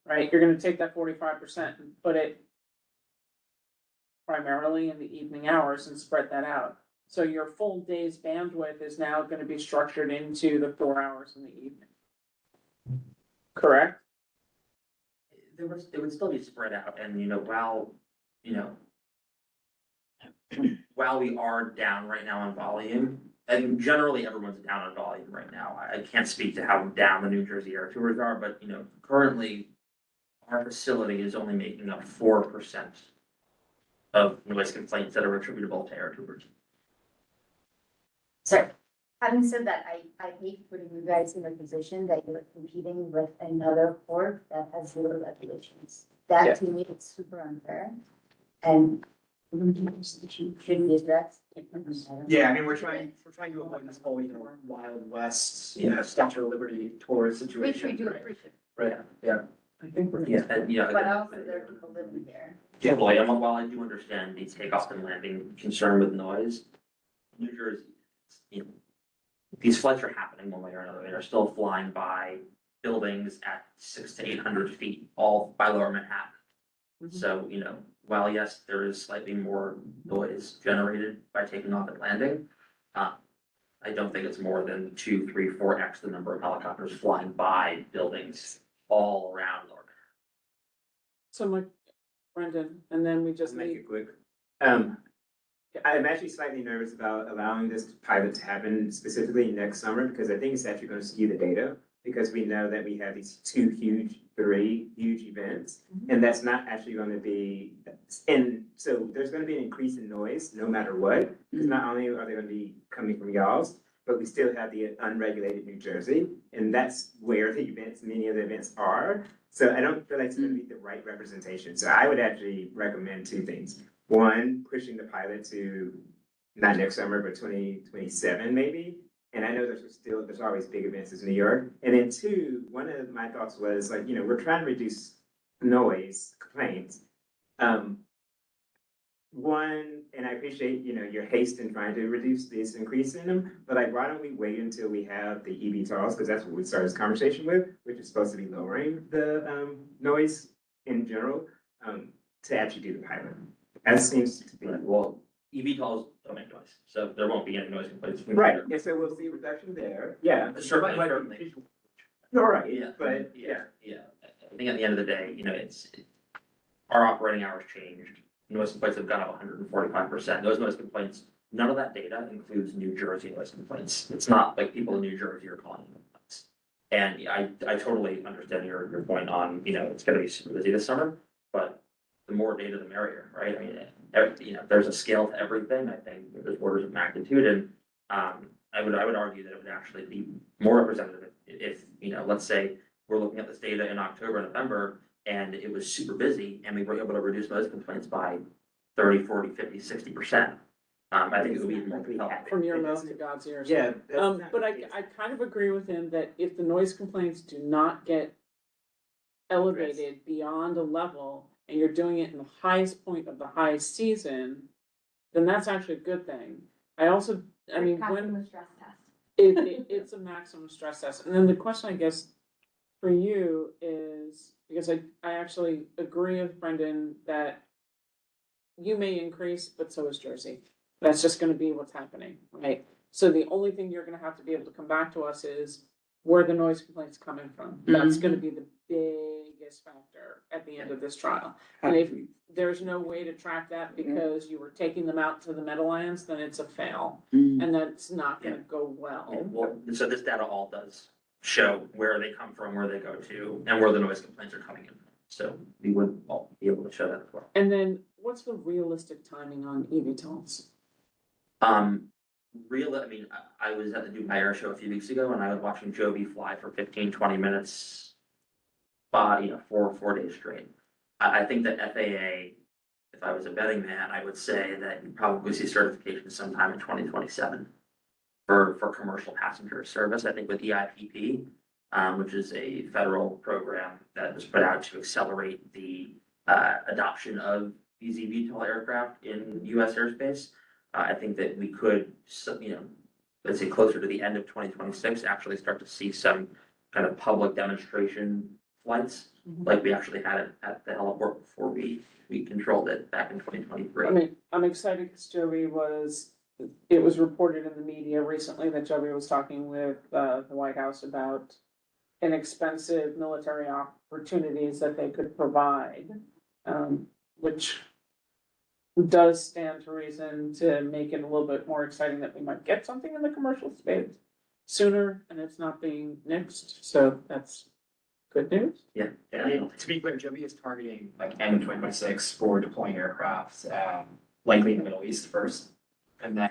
right, you're gonna take that 45% and put it primarily in the evening hours and spread that out. So your full day's bandwidth is now gonna be structured into the 4 hours in the evening. Correct? It would still be spread out and, while we are down right now on volume, and generally everyone's down on volume right now. I can't speak to how down the New Jersey air tours are, but, currently our facility is only making up 4% of noise complaints that are attributable to air tours. sorry, having said that, I hate putting you guys in a position that you're competing with another port that has zero regulations. Yeah. That to me is super unfair and should be addressed. Yeah, I mean, we're trying to avoid this whole, Wild West, Statue of Liberty tour Which we situation. do Right. appreciate, Right, yeah. I think we're. Yeah, and, but also there are people living there. Totally, and while I do understand the takeoff and landing concern with noise, New Jersey, these flights are happening one way or another. They're still flying by buildings at 600 to 800 feet, all by Lower Manhattan. So, while yes, there is slightly more noise generated by taking off and landing, I don't think it's more than 2, 3, 4x the number of helicopters flying by buildings all around Lower Manhattan. So Mike, Brendan, and then we just Just make need, it quick. I'm actually slightly nervous about allowing this pilot to happen specifically next summer, because I think it's actually gonna skew the data. Because we know that we have these three huge events, and that's not actually gonna be, and so there's gonna be an increase in noise no matter what. Because not only are they gonna be coming from y'all's, but we still have the unregulated New Jersey, and that's where the events, many of the events are. So I don't feel like it's gonna be the right representation. So I would actually recommend two things. One, pushing the pilot to not next summer, but 2027 maybe. And I know there's always big events in New York. And then two, one of my thoughts was like, we're trying to reduce noise complaints. One, and I appreciate, your haste in trying to reduce this increase in them, but like, why don't we wait until we have the eVTOLs, because that's what we started this conversation with, which is supposed to be lowering the noise in general, to actually do the pilot. That seems to be. Well, eVTOLs don't make noise, so there won't be any noise complaints. Right, and so we'll see a reduction there, yeah. Certainly, But- certainly. No, right, Yeah, but, yeah. I think at the end of the day, our operating hours changed. Noise complaints have gone up 145%. Those noise complaints, none of that data includes New Jersey noise complaints. It's not like people in New Jersey are calling complaints. And I totally understand your point on, it's gonna be super busy this summer, but the more data, the merrier, right? I mean, there's a scale to everything. I think there's orders of magnitude, and I would argue that it would actually be more representative if, let's say we're looking at this data in October, November, and it was super busy and we were able to reduce those complaints by 30, 40, 50, 60%. I think it would be more compelling. From your mouth to God's ears. Yeah. But I kind of agree with him that if the noise complaints do not get elevated beyond a level and you're doing it in the highest point of the highest season, then that's actually a good thing. Maximum stress test. It's a maximum stress test. And then the question, I guess, for you is, because I actually agree with Brendan that you may increase, but so is Jersey. That's just gonna be what's happening, right? So the only thing you're gonna have to be able to come back to us is where the noise complaint's coming from. That's gonna be the biggest factor at the end of this trial. And if there's no way to track that because you were taking them out to the Meadowlands, then it's a fail. And that's not gonna go well. Well, so this data all does show where they come from, where they go to, and where the noise complaints are coming in from. So we would all be able to show that as well. And then what's the realistic timing on eVTOLs? I was at the Dubai Air Show a few weeks ago and I was watching Joby fly for 15, 20 minutes, 4 days straight. I think that FAA, if I was a betting man, I would say that you probably see certification sometime in 2027 for commercial passenger service. I think with EIPP, which is a federal program that was put out to accelerate the adoption of these eVTOL aircraft in US airspace. I think that we could, let's say closer to the end of 2026, actually start to see some kind of public demonstration flights, like we actually had it at the heliport before we controlled it back in 2023. I mean, I'm excited because it was reported in the media recently that Joby was talking with the White House about inexpensive military opportunities that they could provide, which does stand to reason to make it a little bit more exciting that we might get something in the commercial space sooner and it's not being nixed. So that's good news. Yeah. To be clear, Joby is targeting like end of 2026 for deploying aircraft, likely in the Middle East first, and then.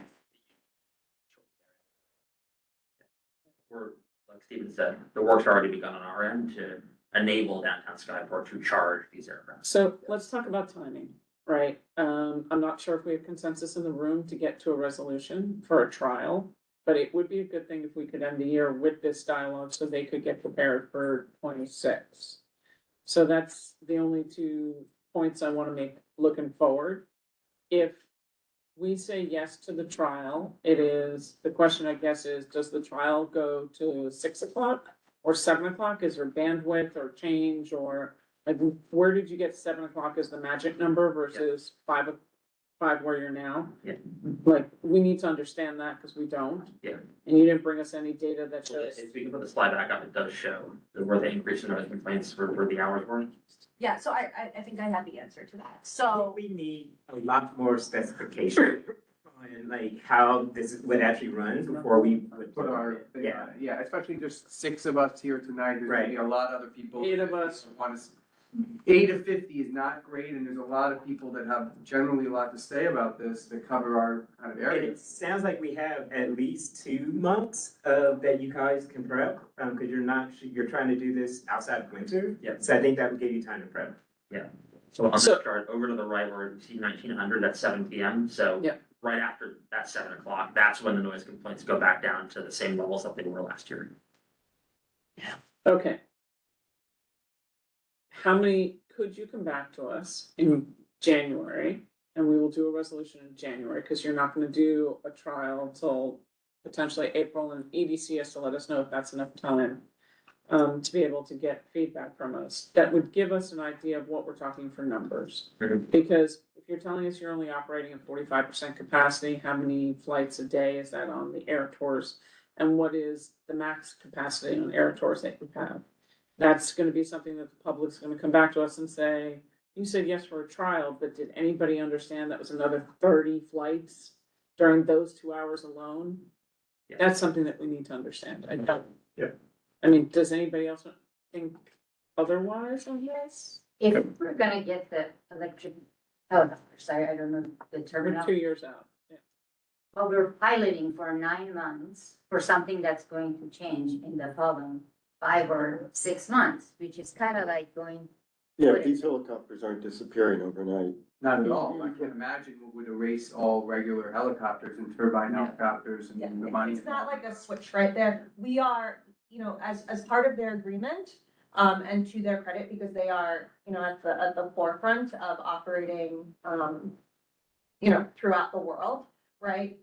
Like Stephen said, the work's already begun on our end to enable downtown Skyport to charge these aircraft. So let's talk about timing, right? I'm not sure if we have consensus in the room to get to a resolution for a trial, but it would be a good thing if we could end the year with this dialogue so they could get prepared for 26. So that's the only 2 points I want to make looking forward. If we say yes to the trial, the question I guess is, does the trial go to 6 o'clock or 7 o'clock? Is there bandwidth or change, or like, where did you get 7 o'clock as the magic number versus 5 where you're now? Yeah. Like, we need to understand that because we don't. Yeah. And you didn't bring us any data that So shows. if we can put the slide back up, it does show where the increase in noise complaints for the hours were. Yeah, so I think I have the answer to that. So We need a lot more specification on like how this would actually run before we would Put our, Yeah. yeah, especially just 6 of us here tonight, there's gonna be a lot of other people. 8 of us. 8 of 50 is not great, and there's a lot of people that have generally a lot to say about this, that cover our kind of And area. it sounds like we have at least 2 months that you guys can prep, because you're trying to do this outside of winter. Yeah. So I think that would give you time to prep. So on So- the chart, over to the right where you see 1900, that's 7 PM. So Yeah. right after that 7 o'clock, that's when the noise complaints go back down to the same levels that they were last year. Okay. Could you come back to us in January, and we will do a resolution in January, because you're not gonna do a trial until potentially April, and EDC has to let us know if that's enough time to be able to get feedback from us. That would give us an idea of what we're talking for numbers. Mhm. Because if you're telling us you're only operating at 45% capacity, how many flights a day is that on the air tours? And what is the max capacity on air tours that you have? That's gonna be something that the public's gonna come back to us and say, you said yes for a trial, but did anybody understand that was another 30 flights during those 2 hours alone? Yeah. That's something that we need to understand. I don't. Yeah. I mean, does anybody else think otherwise on this? If we're gonna get the electric helicopters, I don't know the We're terminology. 2 years out. Yeah. but we're piloting for 9 months for something that's going to change in the following 5 or 6 months, which is kind of like going. Yeah, these helicopters aren't disappearing overnight. Not at all. I can't imagine what would erase all regular helicopters and turbine helicopters and the money. It's not like a switch right there. We are, as part of their agreement, and to their credit, because they are, at the forefront of operating, throughout the world, right?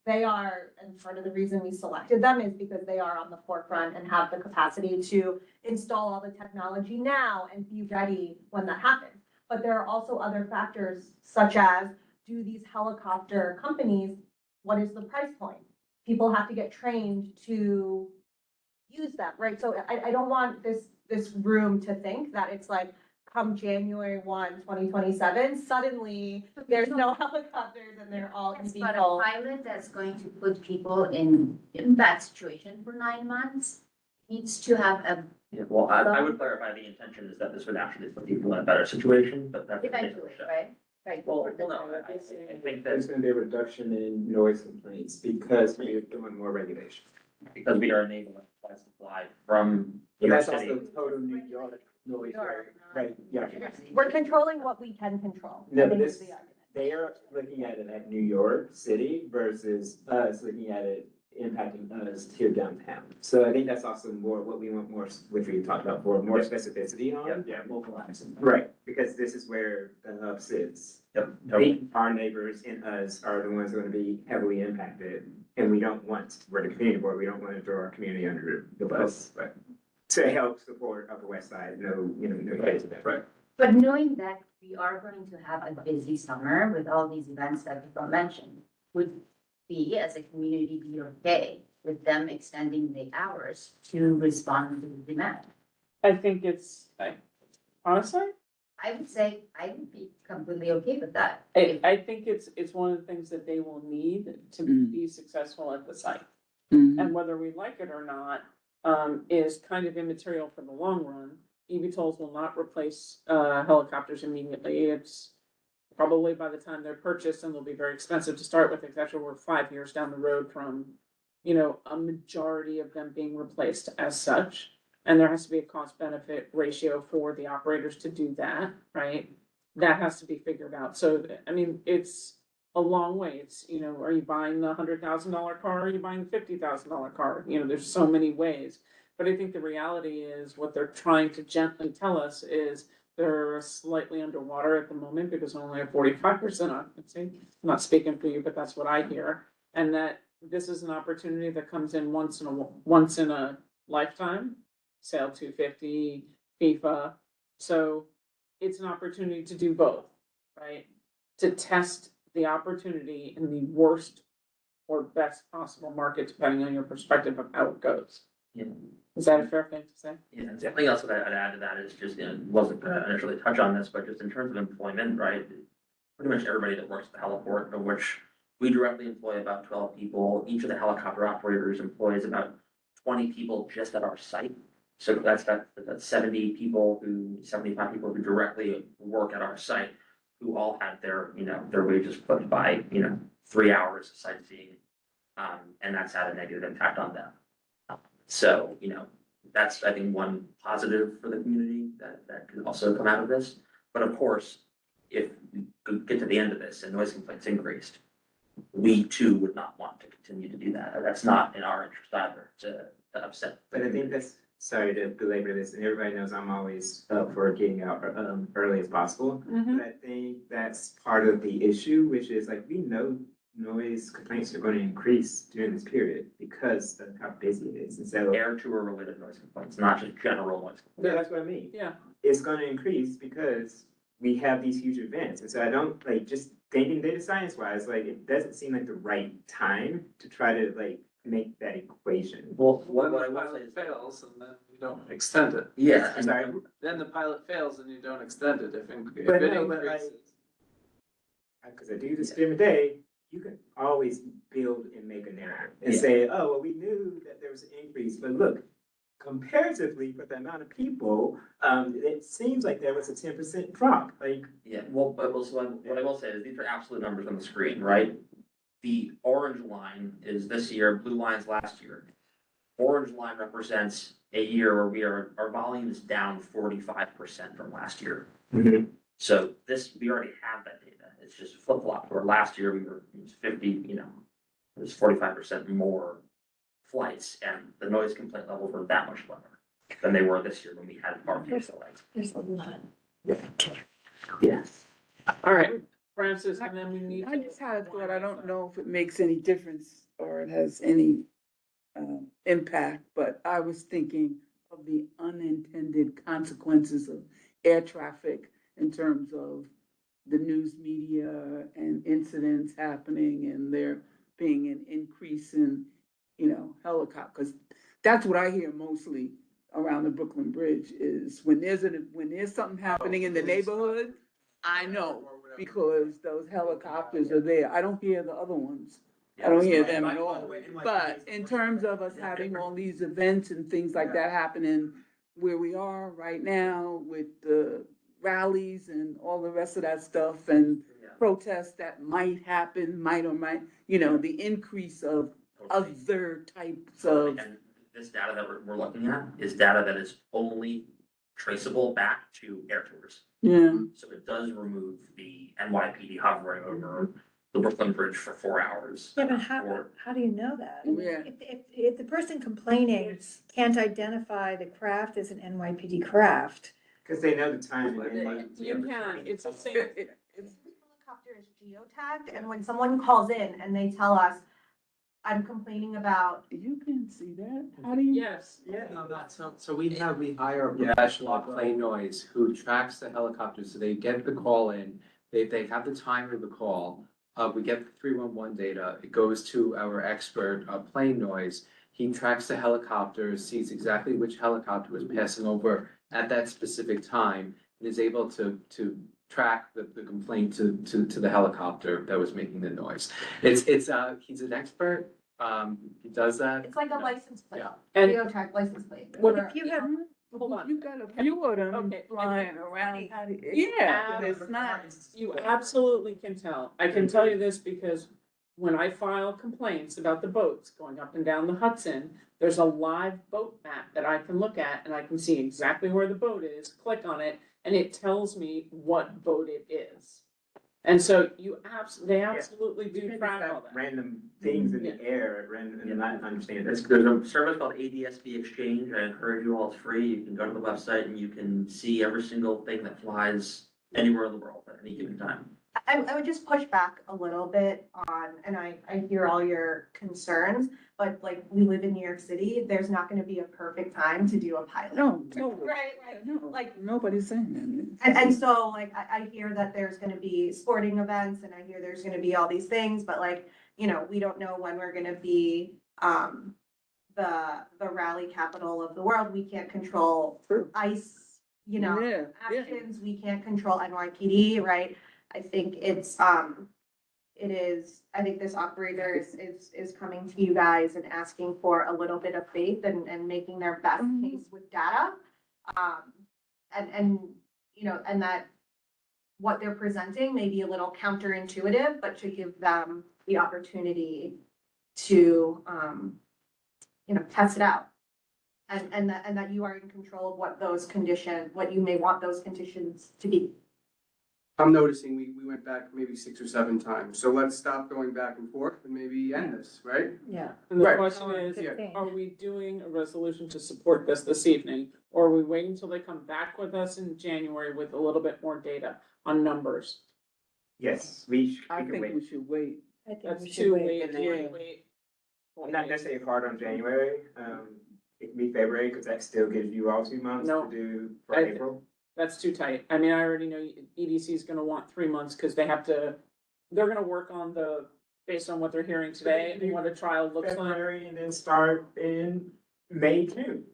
They are, and part of the reason we selected them is because they are on the forefront and have the capacity to install all the technology now and be ready when that happens. But there are also other factors such as, do these helicopter companies, what is the price point? People have to get trained to use them, right? So I don't want this room to think that it's like, come January 1, 2027, suddenly there's no helicopters and they're all Yes, eVTOL. but a pilot that's going to put people in that situation for 9 months needs to have a. Yeah, well, I would clarify, the intention is that this would actually put people in a better situation, but that's. Eventually, right? Right. Well, no, I think There's that gonna be a reduction in noise complaints because we're doing more regulation. because we are enabling flights to fly from But New York that's City. also total New York noise, right? Yeah. We're controlling what we can control. No, I but think is this, the argument. they are looking at it at New York City versus us looking at it impacting us here downtown. So I think that's also more what we want more, which we talked about before, more specificity on. Yeah, localizing. Right, because this is where the hub sits. Yep. Totally. Our neighbors and us are the ones who are gonna be heavily impacted, and we don't want, we're the community board, we don't wanna throw our community under the bus. Right. To help support Upper West Side, no case of that. Right. But knowing that we are going to have a busy summer with all these events that people mentioned, would we as a community be okay with them extending the hours to respond to the demand? I think it's, honestly, I would say I would be completely okay with that. I think it's one of the things that they will need to be successful at the site. Mhm. And whether we like it or not, is kind of immaterial for the long run. eVTOLs will not replace, helicopters immediately. It's probably by the time they're purchased, and they'll be very expensive to start with, etc. We're 5 years down the road from, a majority of them being replaced as such. And there has to be a cost benefit ratio for the operators to do that, right? That has to be figured out. So, I mean, it's a long way. It's, are you buying the $100,000 car? Or are you buying the $50,000 car? There's so many ways. But I think the reality is what they're trying to gently tell us is they're slightly underwater at the moment because only a 45% occupancy. I'm not speaking for you, but that's what I hear. And that this is an opportunity that comes in once in a lifetime. Sail 250, FIFA. So it's an opportunity to do both, right? To test the opportunity in the worst or best possible market, depending on your perspective of how it goes. Yeah. Is that a fair thing to say? Yeah, and something else that I'd add to that is just, wasn't gonna initially touch on this, but just in terms of employment, right? Pretty much everybody that works at the heliport, of which we directly employ about 12 people. Each of the helicopter operators employs about 20 people just at our site. So that's 70 people 75 people who directly work at our site, who all had their wages put by, 3 hours of sightseeing. And that's had a negative impact on them. So, that's, I think, one positive for the community that could also come out of this. But of course, if we could get to the end of this and noise complaints increased, we too would not want to continue to do that. That's not in our interest either to upset. But I think that's, sorry to belabor this, and everybody knows I'm always up for getting out early as possible. Mm-hmm. But I think that's part of the issue, which is like, we know noise complaints are going to increase during this period because of how busy it is. And so Air tour related noise complaints, not just general noise complaints. yeah, that's what I mean. Yeah. It's going to increase because we have these huge events. And so I don't just thinking data science wise, it doesn't seem like the right time to try to make that equation. Well, When what I the will say pilot is, fails and then you don't extend it. yeah, I'm sorry. Then the pilot fails and you don't extend it if it But no, but increases. Because I do this every day, you can always build and make a narrative and Yeah. say, oh, well, we knew that there was an increase, but look, comparatively for the amount of people, it seems like there was a 10% drop. yeah, well, so what I will say is these are absolute numbers on the screen, right? the orange line is this year, blue line's last year. Orange line represents a year where our volume is down 45% from last year. So we already have that data. It's just flip-flopped, where last year it was 50, it was 45% more flights, and the noise complaint levels were that much lower than they were this year when we had our PSLA. There's a lot. Yes. All right, Francis, and then we need. I just had a thought, I don't know if it makes any difference or it has any impact, but I was thinking of the unintended consequences of air traffic in terms of the news media and incidents happening and there being an increase in, helicopters. That's what I hear mostly around the Brooklyn Bridge is when there's something happening in the neighborhood, I know because those helicopters are there. I don't hear the other ones. I don't hear them at all. But in terms of us having all these events and things like that happening where we are right now with the rallies and all the rest of that stuff and protests that might happen, might or might, the increase of other types of. And this data that we're looking at is data that is only traceable back to air tours. Yeah. So it does remove the NYPD hovering over the Brooklyn Bridge for 4 hours. Yeah, but how do you know that? Yeah. If the person complaining can't identify the craft as an NYPD craft. Because they know the time. You can, it's the same. Helicopter is geotagged, and when someone calls in and they tell us, I'm complaining about. You can see that. How do you? Yes. Yeah, so we hire a professional at Play Noise who tracks the helicopters, so they get the call in, they have the time of the call. We get the 311 data, it goes to our expert, Play Noise. He tracks the helicopters, sees exactly which helicopter was passing over at that specific time, and is able to track the complaint to the helicopter that was making the noise. He's an expert, he does that. It's like a license plate, Yeah. And geotag license plate. what If you have, hold on. You got a few of them Okay. flying around. Yeah, and it's not. You absolutely can tell. I can tell you this because when I file complaints about the boats going up and down the Hudson, there's a live boat map that I can look at and I can see exactly where the boat is, click on it, and it tells me what boat it is. And so they absolutely do track all that. Random things in the air, and not understand this. There's a service called ADSB Exchange. I encourage you all, it's free. You can go to the website and you can see every single thing that flies anywhere in the world at any given time. I would just push back a little bit on, and I hear all your concerns, but like, we live in New York City, there's not gonna be a perfect time to do a pilot. No, Right, no, like, nobody's saying that. and so like, I hear that there's gonna be sporting events, and I hear there's gonna be all these things, but like, we don't know when we're gonna be, the rally capital of the world, we can't control ICE, Yeah. actions, we can't control NYPD, right? I think I think this operator is coming to you guys and asking for a little bit of faith and making their best case with data. And that what they're presenting may be a little counterintuitive, but to give them the opportunity to, test it out. And that you are in control of what you may want those conditions to be. I'm noticing we went back maybe 6 or 7 times, so let's stop going back and forth and maybe end this, right? yeah. And the Right. question is, Yeah. are we doing a resolution to support this evening? Or are we waiting until they come back with us in January with a little bit more data on numbers? Yes, I can think wait. we should wait. I think That's we should too wait. late, And then- too late. Not necessarily hard on January, it can be February, because that still gives you all 2 months No. to do for I- April. That's too tight. I mean, I already know EDC is gonna want 3 months, cause they're gonna work on based on what they're hearing today and what a trial looks like. February and then start in May too.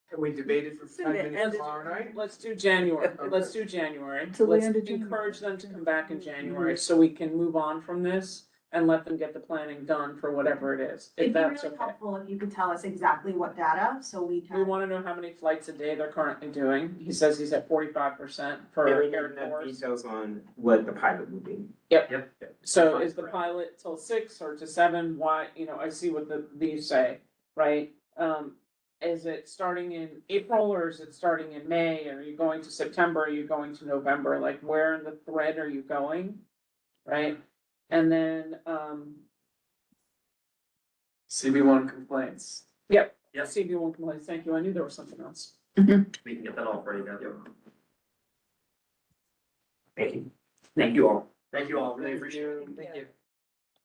Can we debate it for 10 minutes Let's- tomorrow night? Let's do January. Okay. Let's do January. Till the Let's end of January. encourage them to come back in January so we can move on from this and let them get the planning done for whatever it is, if It'd be that's really okay. helpful if you could tell us exactly what data, so we We can. wanna know how many flights a day they're currently doing. He says he's at 45% for Yeah, we need Air enough Force. details on what the pilot will be. Yep. So is the pilot till 6 or to 7? Why, I see what these say, right? Is it starting in April or is it starting in May? Are you going to September? Are you going to November? Like, where in the thread are you going? Right? And then, CB1 complaints. yep, Yep. CB1 complaints. Thank you. I knew there was something else. We can get that all for you guys. Thank you. Thank you all. Thank you all, really appreciate it. Thank you.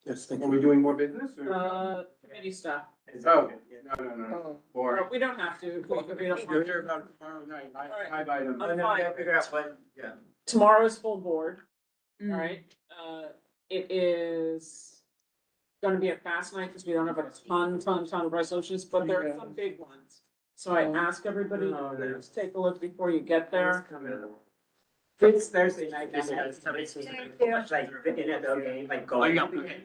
Yes, are we doing more business or? Committee stuff. Oh, no. Or. We don't have to. if we don't want to. Tomorrow night, Alright. five items. I'm fine. Figure out what, yeah. Tomorrow is full board. Mm. All right, it is gonna be a fast night because we don't have a ton of resolutions, but there are some big ones. So I ask everybody to take a look before you get there. It's Thursday night. Thank you. Like, in it, okay, like going.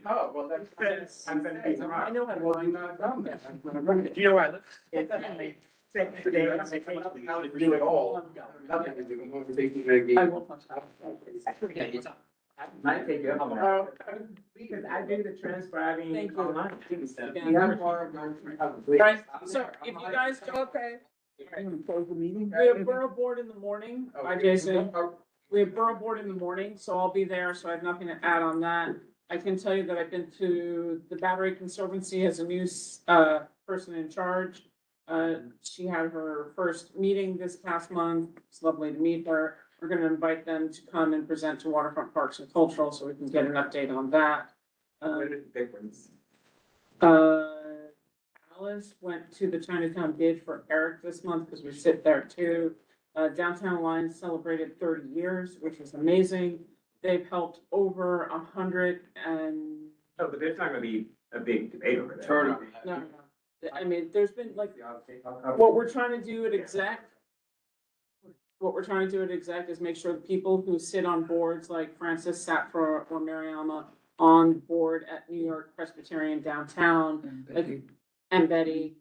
Oh, well, that's. I'm gonna be tomorrow. I know how to Well, find I'm that. not done then. I'm gonna run it. Do you know where I live? It's only second day on vacation. Do it all. Nothing to do, I'm going to take you to the I game. will. Might take you up on that. Oh, Because I do the transcribing Thank you. online and stuff. Yeah. We have more going for. Right, so if you guys don't, okay. I'm gonna close the meeting. We have borough board in the morning. Hi, Jason. We have borough board in the morning, so I'll be there, so I have nothing to add on that. I can tell you that I've been to the Battery Conservancy as a new, person in charge. She had her first meeting this past month. It's lovely to meet her. We're gonna invite them to come and present to Waterfront Parks and Cultural, so we can get an update on that. What are the big ones? Alice went to the Chinatown Bid for Eric this month, because we sit there too. Downtown Alliance celebrated 30 years, which was amazing. They've helped over 100 and, Oh, but there's not gonna be a big debate over that. Turn no. I mean, there's been like, what we're trying to do at exec. What we're trying to do at exec is make sure the people who sit on boards like Francis sat for, or Mariama on board at New York Presbyterian Downtown, like, and Betty.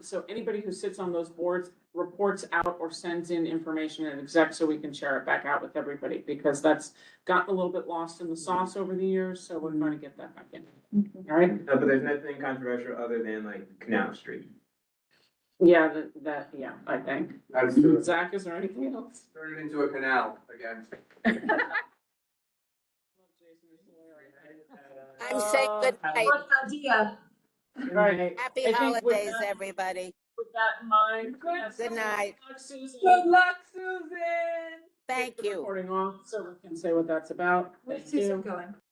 So anybody who sits on those boards reports out or sends in information at exec so we can share it back out with everybody, because that's gotten a little bit lost in the sauce over the years, so we're trying to get that back in. All right? No, but there's nothing controversial other than like Canal Street. Yeah, yeah, I think. That's to Zach, is there anything else? turn it into a canal again. I'm saying good night. idea. Right. Happy I think with holidays, that- everybody. With that in mind. Good night. Good luck, Susan. Good luck, Susan. Thank Take the you. Recording off, so we can say what that's about. Thank Where's Susan you. going?